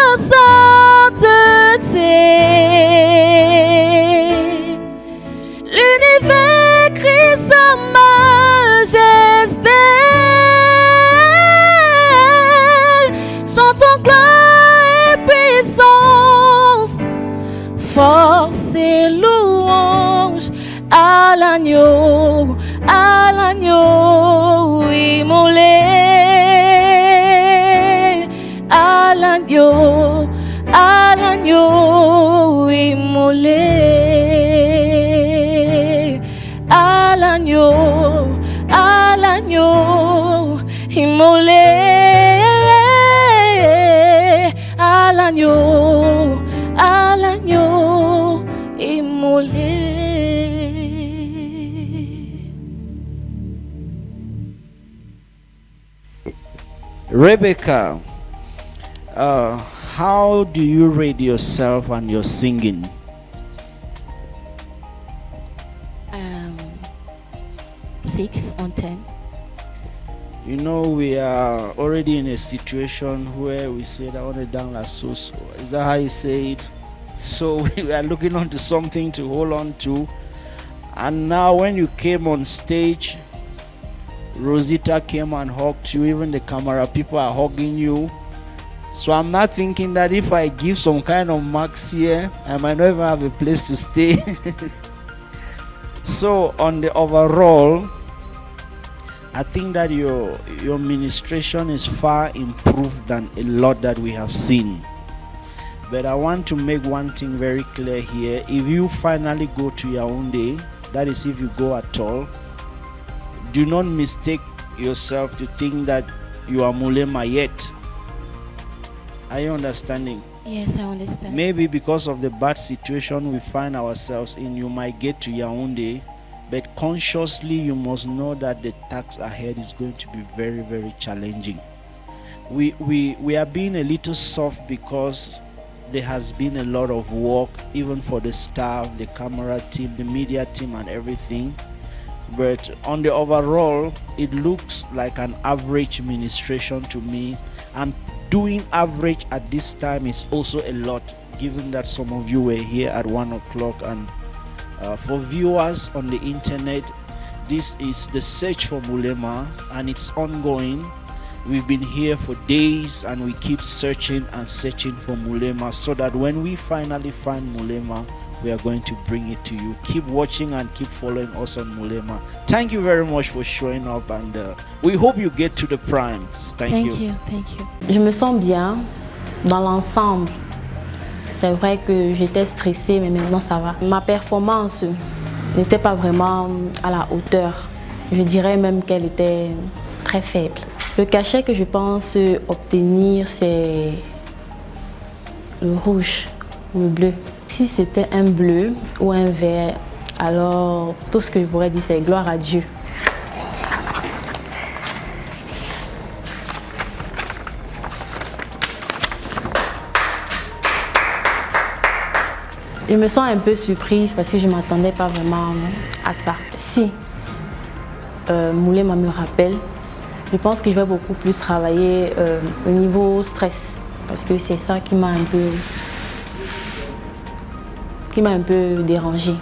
sainteté, l'univers crie sa majesté, chantons gloire et puissance, force et louange à l'agneau immolé, à l'agneau immolé, à l'agneau immolé, à l'agneau immolé. Rebecca, how do you rate yourself and your singing? 6 on 10. You know, we are already in a situation where we say that on the down la sauce. Is that how you say it? So we are looking onto something to hold on to. And now when you came on stage, Rosita came and hugged you. Even the camera people are hugging you. So I'm not thinking that if I give some kind of marks here, I might not even have a place to stay. So on the overall, I think that your ministration is far improved than a lot that we have seen. But I want to make one thing very clear here. If you finally go to Yaoundé, that is if you go at all, do not mistake yourself to think that you are Moulema yet. Are you understanding? Yes, I understand. Maybe because of the bad situation we find ourselves in, you might get to Yaoundé, but consciously you must know that the task ahead is going to be very, very challenging. We are being a little soft because there has been a lot of work, even for the staff, the camera team, the media team and everything. But on the overall, it looks like an average ministration to me, and doing average at this time is also a lot, given that some of you were here at 1 o'clock. And for viewers on the internet, This is the search for Mulema, and it's ongoing. We've been here for days and we keep searching and searching for Mulema, so that when we finally find Mulema, we are going to bring it to you. Keep watching and keep following us on Mulema. Thank you very much for showing up, and we hope you get to the primes. Thank you. Je me sens bien dans l'ensemble. C'est vrai que j'étais stressée, mais maintenant ça va. Ma performance n'était pas vraiment à la hauteur. Je dirais même qu'elle était très faible. Le cachet que je pense obtenir, c'est le rouge ou le bleu. Si c'était un bleu ou un vert, alors tout ce que je pourrais dire, c'est gloire à Dieu. Je me sens un peu surprise parce que je ne m'attendais pas vraiment à ça. Si Mulema me rappelle, je pense que je vais beaucoup plus travailler au niveau stress, parce que c'est ça qui m'a un peu dérangée.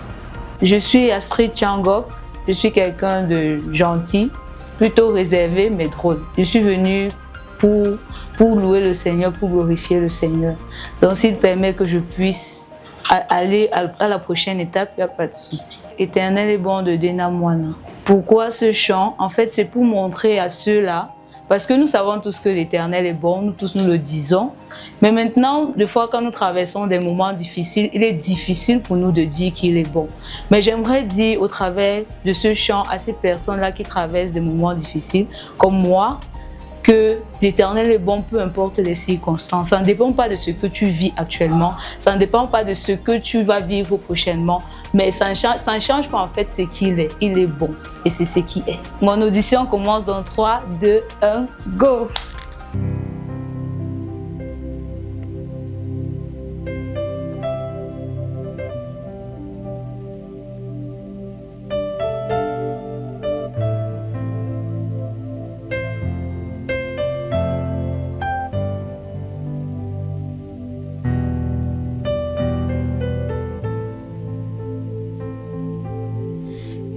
Je suis Astrid Tchangop, je suis quelqu'un de gentil, plutôt réservé mais drôle. Je suis venue pour louer le Seigneur, pour glorifier le Seigneur. Donc s'il permet que je puisse aller à la prochaine étape, il n'y a pas de souci. Éternel est bon de Dena Moana. Pourquoi ce chant? En fait, c'est pour montrer à ceux-là, parce que nous savons tous que l'Éternel est bon, nous tous nous le disons. Mais maintenant, des fois, quand nous traversons des moments difficiles, il est difficile pour nous de dire qu'il est bon. Mais j'aimerais dire au travers de ce chant à ces personnes-là qui traversent des moments difficiles, comme moi, que l'Éternel est bon, peu importe les circonstances. Ça ne dépend pas de ce que tu vis actuellement, ça ne dépend pas de ce que tu vas vivre prochainement, mais ça ne change pas en fait ce qu'il est. Il est bon et c'est ce qui est. Mon audition commence dans 3, 2, 1, go!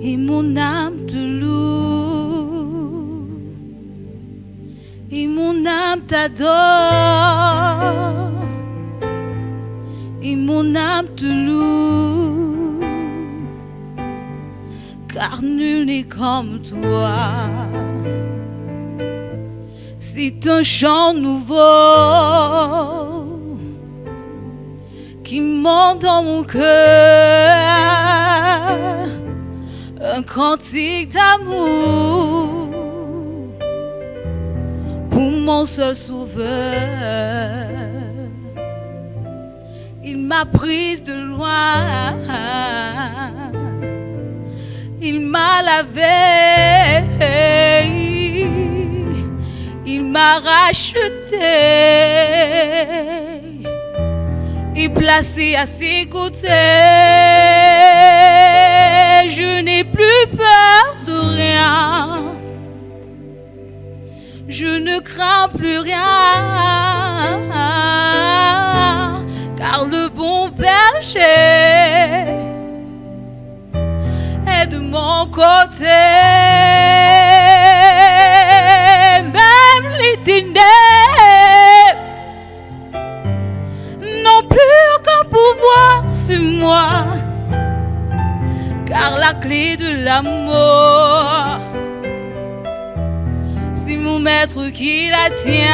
Et mon âme te loue, et mon âme t'adore, et mon âme te loue, car nul n'est comme toi. C'est un chant nouveau qui monte dans mon cœur, un cantique d'amour pour mon seul sauveur. Il m'a prise de loin, il m'a lavé, il m'a racheté et placé à ses côtés. Je n'ai plus peur de rien, je ne crains plus rien, car le bon berger est de mon côté. Même les ténèbres n'ont plus aucun pouvoir sur moi, car la clé de l'amour, c'est mon maître qui la tient.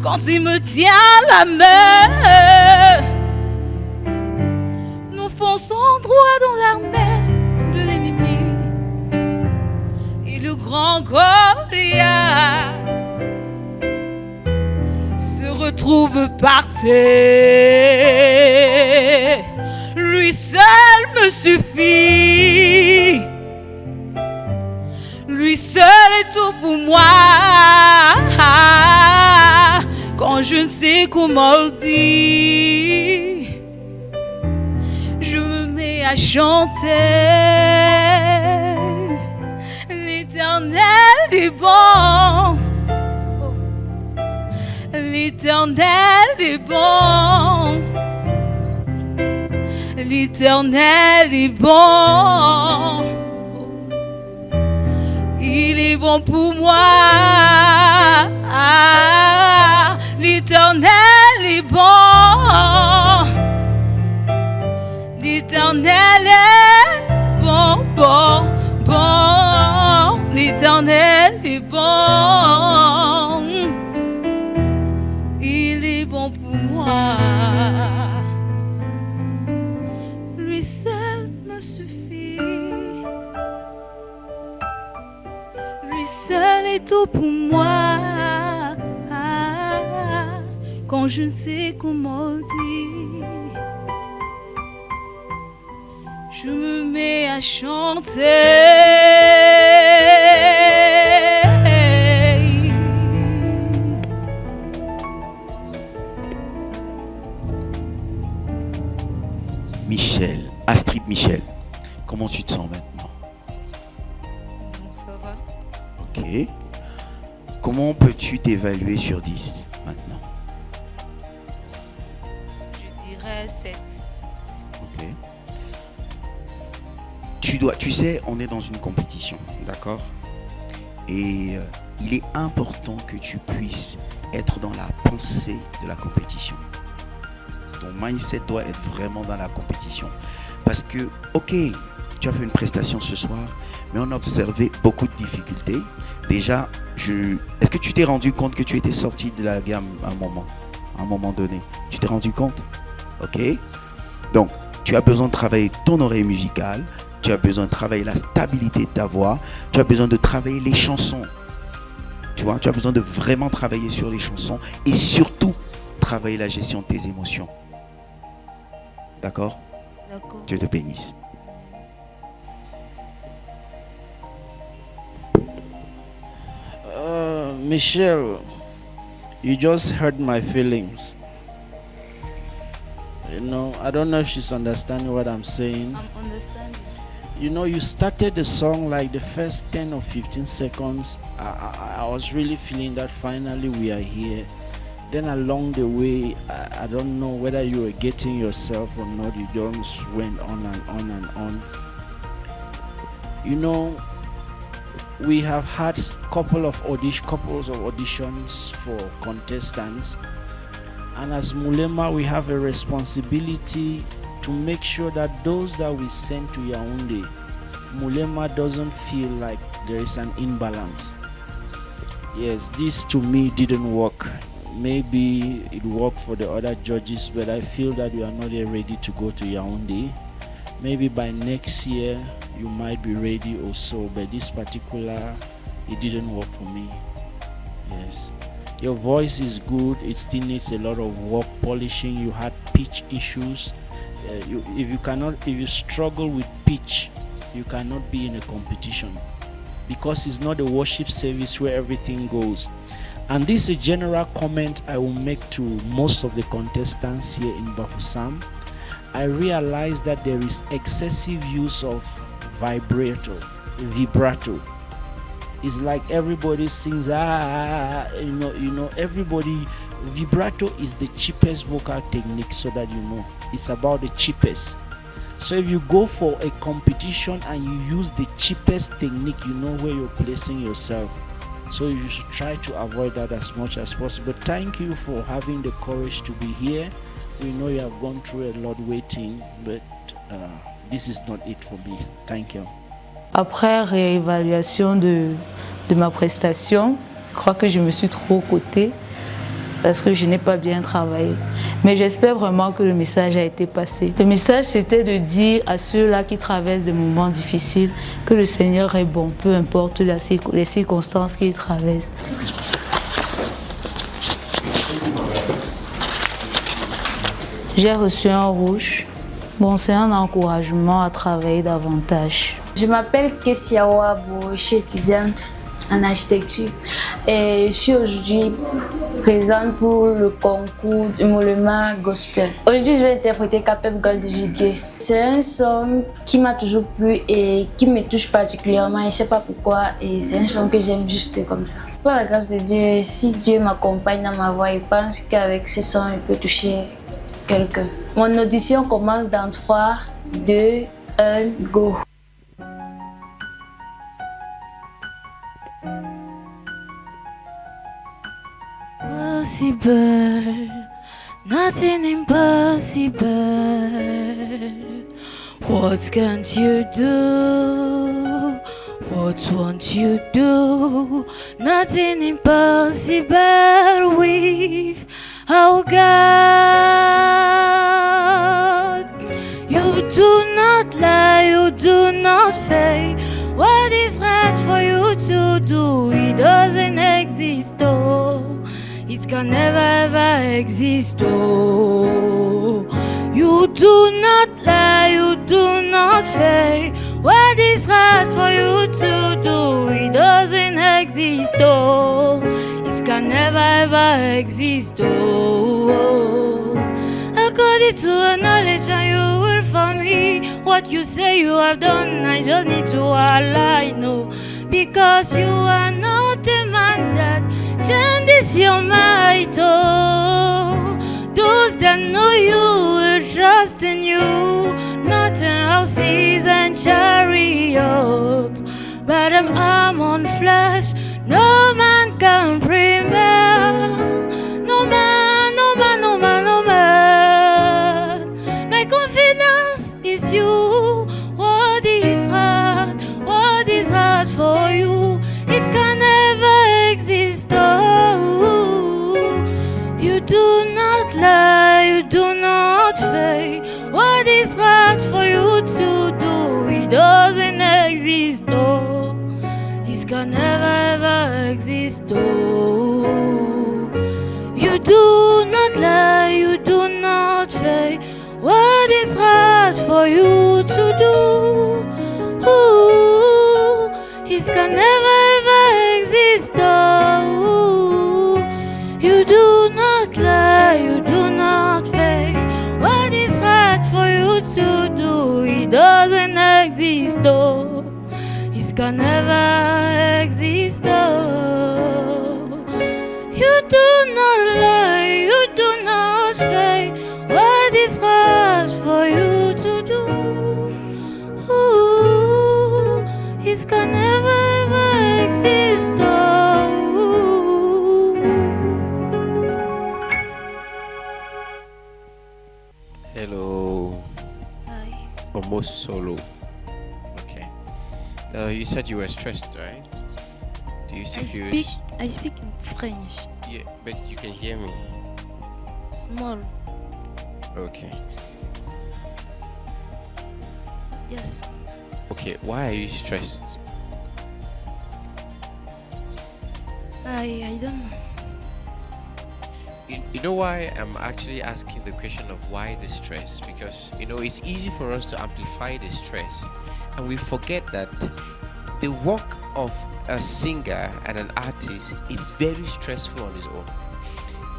Quand il me tient la main, nous fonçons droit dans l'armée de l'ennemi. Et le grand Goliath se retrouve par terre. Lui seul me suffit, lui seul est tout pour moi. Quand je ne sais comment le dire, je me mets à chanter. L'Éternel est bon, l'Éternel est bon, L'Éternel est bon. Il est bon pour moi. L'Éternel est bon. L'Éternel est bon, bon, bon. L'Éternel est bon. Il est bon pour moi. Lui seul me suffit. Lui seul est tout pour moi. Quand je ne sais comment dire, je me mets à chanter. Michel, Astrid Michel, comment tu te sens maintenant? Ça va. Ok. Comment peux-tu t'évaluer sur 10 maintenant? Je dirais 7. Ok. Tu sais, on est dans une compétition, d'accord? Et il est important que tu puisses être dans la pensée de la compétition. Ton mindset doit être vraiment dans la compétition. Parce que, ok, tu as fait une prestation ce soir, mais on a observé beaucoup de difficultés. Déjà, est-ce que tu t'es rendu compte que tu étais sorti de la gamme à un moment donné? Tu t'es rendu compte? Ok. Donc, tu as besoin de travailler ton oreille musicale, tu as besoin de travailler la stabilité de ta voix, tu as besoin de travailler les chansons. Tu vois, tu as besoin de vraiment travailler sur les chansons et surtout travailler la gestion de tes émotions. D'accord? D'accord. Dieu te bénisse. Michelle, you just hurt my feelings. You know, I don't know if she's understanding what I'm saying. I'm understanding. You know, you started the song like the first 10 or 15 seconds. I was really feeling that finally we are here. Then along the way, I don't know whether you were getting yourself or not. You just went on and on and on. You know, we have had couples of auditions for contestants, and as Mulema we have a responsibility to make sure that those that we send to Yaoundé, Mulema doesn't feel like there is an imbalance. Yes, this to me didn't work. Maybe it worked for the other judges, but I feel that we are not yet ready to go to Yaoundé. Maybe by next year you might be ready also, but this particular, it didn't work for me. Yes, your voice is good, it still needs a lot of work polishing. You had pitch issues. If you struggle with pitch, you cannot be in a competition, because it's not a worship service where everything goes. And this is a general comment I will make to most of the contestants here in Bafoussam. I realize that there is excessive use of vibrato. It's like everybody sings, everybody. Vibrato is the cheapest vocal technique, so that you know. It's about the cheapest. So if you go for a competition and you use the cheapest technique, you know where you're placing yourself. So you should try to avoid that as much as possible. Thank you for having the courage to be here. We know you have gone through a lot waiting, but this is not it for me. Thank you. Après réévaluation de ma prestation, je crois que je me suis trop cotée parce que je n'ai pas bien travaillé. Mais j'espère vraiment que le message a été passé. Le message, c'était de dire à ceux-là qui traversent des moments difficiles que le Seigneur est bon, peu importe les circonstances qu'ils traversent. J'ai reçu un rouge. Bon, c'est un encouragement à travailler davantage. Je m'appelle Kessia Wabo, je suis étudiante en architecture et je suis aujourd'hui présente pour le concours du Mulema Gospel. Aujourd'hui, je vais interpréter Capep Gold Jigué. C'est un son qui m'a toujours plu et qui me touche particulièrement, et je ne sais pas pourquoi, et c'est un son que j'aime juste comme ça. Par la grâce de Dieu, si Dieu m'accompagne dans ma voix, je pense qu'avec ce son, il peut toucher quelqu'un. Mon audition commence dans 3, 2, 1, go. Possible, nothing impossible. What can't you do? What won't you do? Nothing impossible with our God. You do not lie, you do not fail. What is right for you to do? It doesn't exist, oh. It can never ever exist, oh. You do not lie, you do not fail. What is right for you to do? It doesn't exist, oh. It can never ever exist, oh. According to your knowledge and you will for me. What you say you have done, I just need to align, no. Because you are not a man that changes your mind, oh. Those that know you will trust in you, not in houses and chariots, but an arm on flesh. No man can prevail. No man, no man, no man, no man. My confidence is you. What is hard for you? It can never exist, oh. You do not lie, you do not fail. What is hard for you to do? It doesn't exist, oh. It can never ever exist, oh. You do not lie, you do not fail. What is hard for you to do? Ooh, it can never ever exist, oh. You do not lie, you do not fail. What is hard for you to do? It doesn't exist, oh. It can never exist, oh. You do not lie, you do not fail. What is hard for you to do? Ooh, it can never ever exist, oh. Hello. Hi. Almost solo. Okay. You said you were stressed, right? Do you speak? I speak in French. Yeah, but you can hear me. Small. Okay. Yes. Okay. Why are you stressed? I don't know. You know why I'm actually asking the question of why the stress? Because it's easy for us to amplify the stress, and we forget that the work of a singer and an artist is very stressful on its own.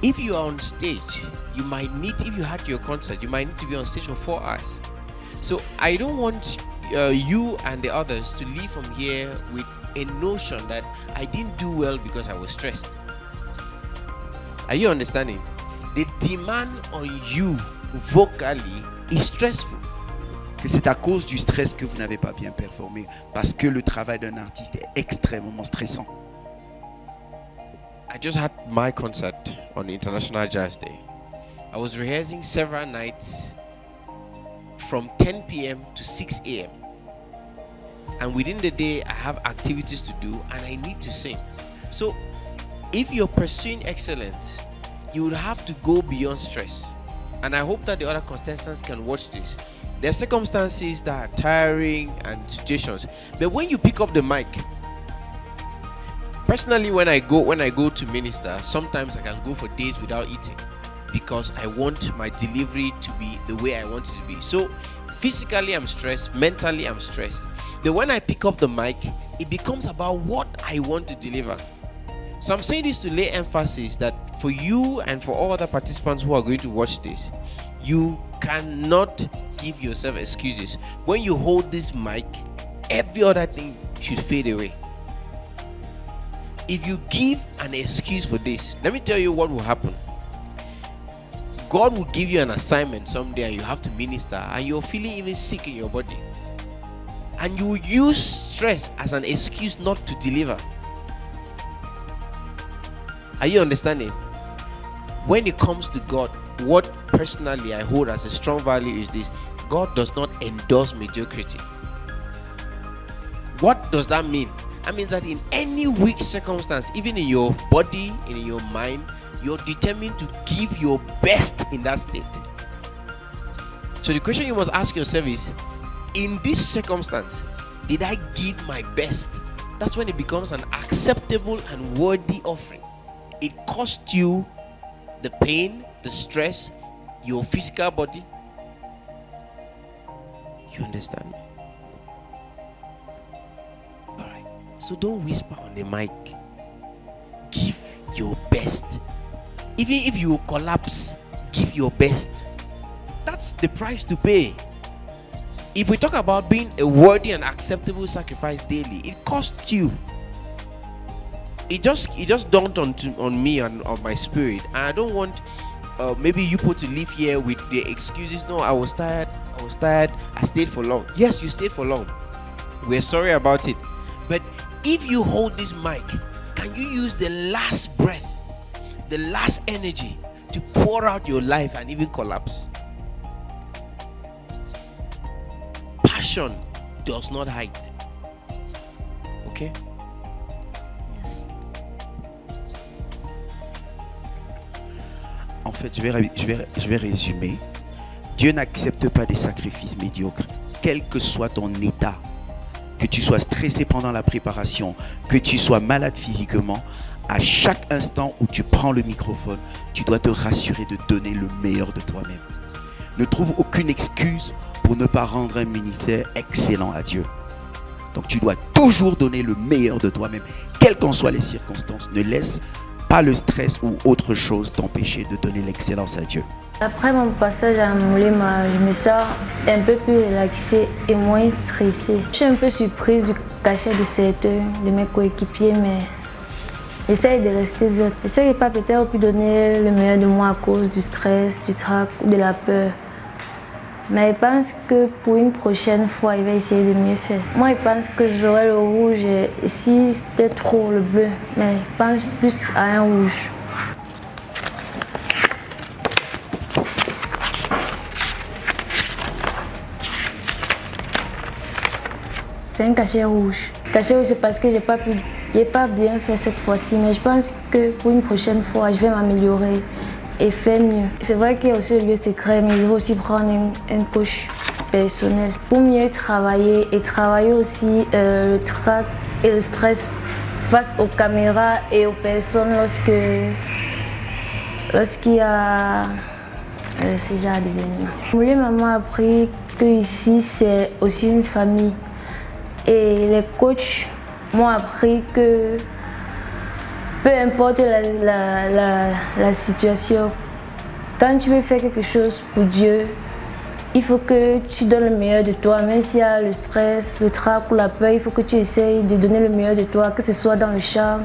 If you are on stage, if you had your concert, you might need to be on stage for 4 hours. So I don't want you and the others to leave from here with a notion that I didn't do well because I was stressed. Are you understanding? The demand on you vocally is stressful. Que c'est à cause du stress que vous n'avez pas bien performé, parce que le travail d'un artiste est extrêmement stressant. I just had my concert on International Jazz Day. I was rehearsing several nights from 10 p.m. to 6 a.m. And within the day, I have activities to do and I need to sing. So if you're pursuing excellence, you would have to go beyond stress. And I hope that the other contestants can watch this. There are circumstances that are tiring and situations, but when you pick up the mic, personally, when I go to minister, sometimes I can go for days without eating because I want my delivery to be the way I want it to be. So physically I'm stressed, mentally I'm stressed. But when I pick up the mic, it becomes about what I want to deliver. So I'm saying this to lay emphasis that for you and for all other participants who are going to watch this, you cannot give yourself excuses. When you hold this mic, every other thing should fade away. If you give an excuse for this, let me tell you what will happen. God will give you an assignment someday and you have to minister and you're feeling even sick in your body, and you use stress as an excuse not to deliver. Are you understanding? When it comes to God, what personally I hold as a strong value is this: God does not endorse mediocrity. What does that mean? That means that in any weak circumstance, even in your body, in your mind, you're determined to give your best in that state. So the question you must ask yourself is, in this circumstance, did I give my best? That's when it becomes an acceptable and worthy offering. It cost you the pain, the stress, your physical body. You understand? Alright. So don't whisper on the mic. Give your best. Even if you collapse, give your best. That's the price to pay. If we talk about being a worthy and acceptable sacrifice daily, it costs you. It just dawned on me and on my spirit. And I don't want maybe you put to leave here with the excuses. No, I was tired, I stayed for long. Yes, you stayed for long. We're sorry about it. But if you hold this mic, can you use the last breath, the last energy to pour out your life and even collapse? Passion does not hide. Okay? Yes. En fait, je vais résumer. Dieu n'accepte pas des sacrifices médiocres, quel que soit ton état. Que tu sois stressé pendant la préparation, que tu sois malade physiquement, à chaque instant où tu prends le microphone, tu dois te rassurer de donner le meilleur de toi-même. Ne trouve aucune excuse pour ne pas rendre un ministère excellent à Dieu. Donc tu dois toujours donner le meilleur de toi-même, quelles qu'en soient les circonstances. Ne laisse pas le stress ou autre chose t'empêcher de donner l'excellence à Dieu. Après mon passage à Moulema, je me sens un peu plus relaxée et moins stressée. Je suis un peu surprise du cachet de certains de mes coéquipiers, mais j'essaie de rester zen. Je ne sais pas peut-être pu donner le meilleur de moi à cause du stress, du trac ou de la peur. Mais je pense que pour une prochaine fois, il va essayer de mieux faire. Moi, je pense que j'aurai le rouge et si c'était trop le bleu, mais je pense plus à un rouge. C'est un cachet rouge. Cachet rouge, c'est parce que je n'ai pas bien fait cette fois-ci, mais je pense que pour une prochaine fois, je vais m'améliorer et faire mieux. C'est vrai qu'il y a aussi le lieu secret, mais je vais aussi prendre un coach personnel pour mieux travailler et travailler aussi le trac et le stress face aux caméras et aux personnes lorsqu'il y a ce genre d'événements. Moulé maman a appris que ici c'est aussi une famille. Et les coachs m'ont appris que peu importe la situation, quand tu veux faire quelque chose pour Dieu, il faut que tu donnes le meilleur de toi. Même s'il y a le stress, le trac ou la peur, il faut que tu essayes de donner le meilleur de toi, que ce soit dans le chant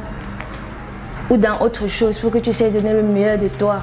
ou dans autre chose. Il faut que tu essayes de donner le meilleur de toi.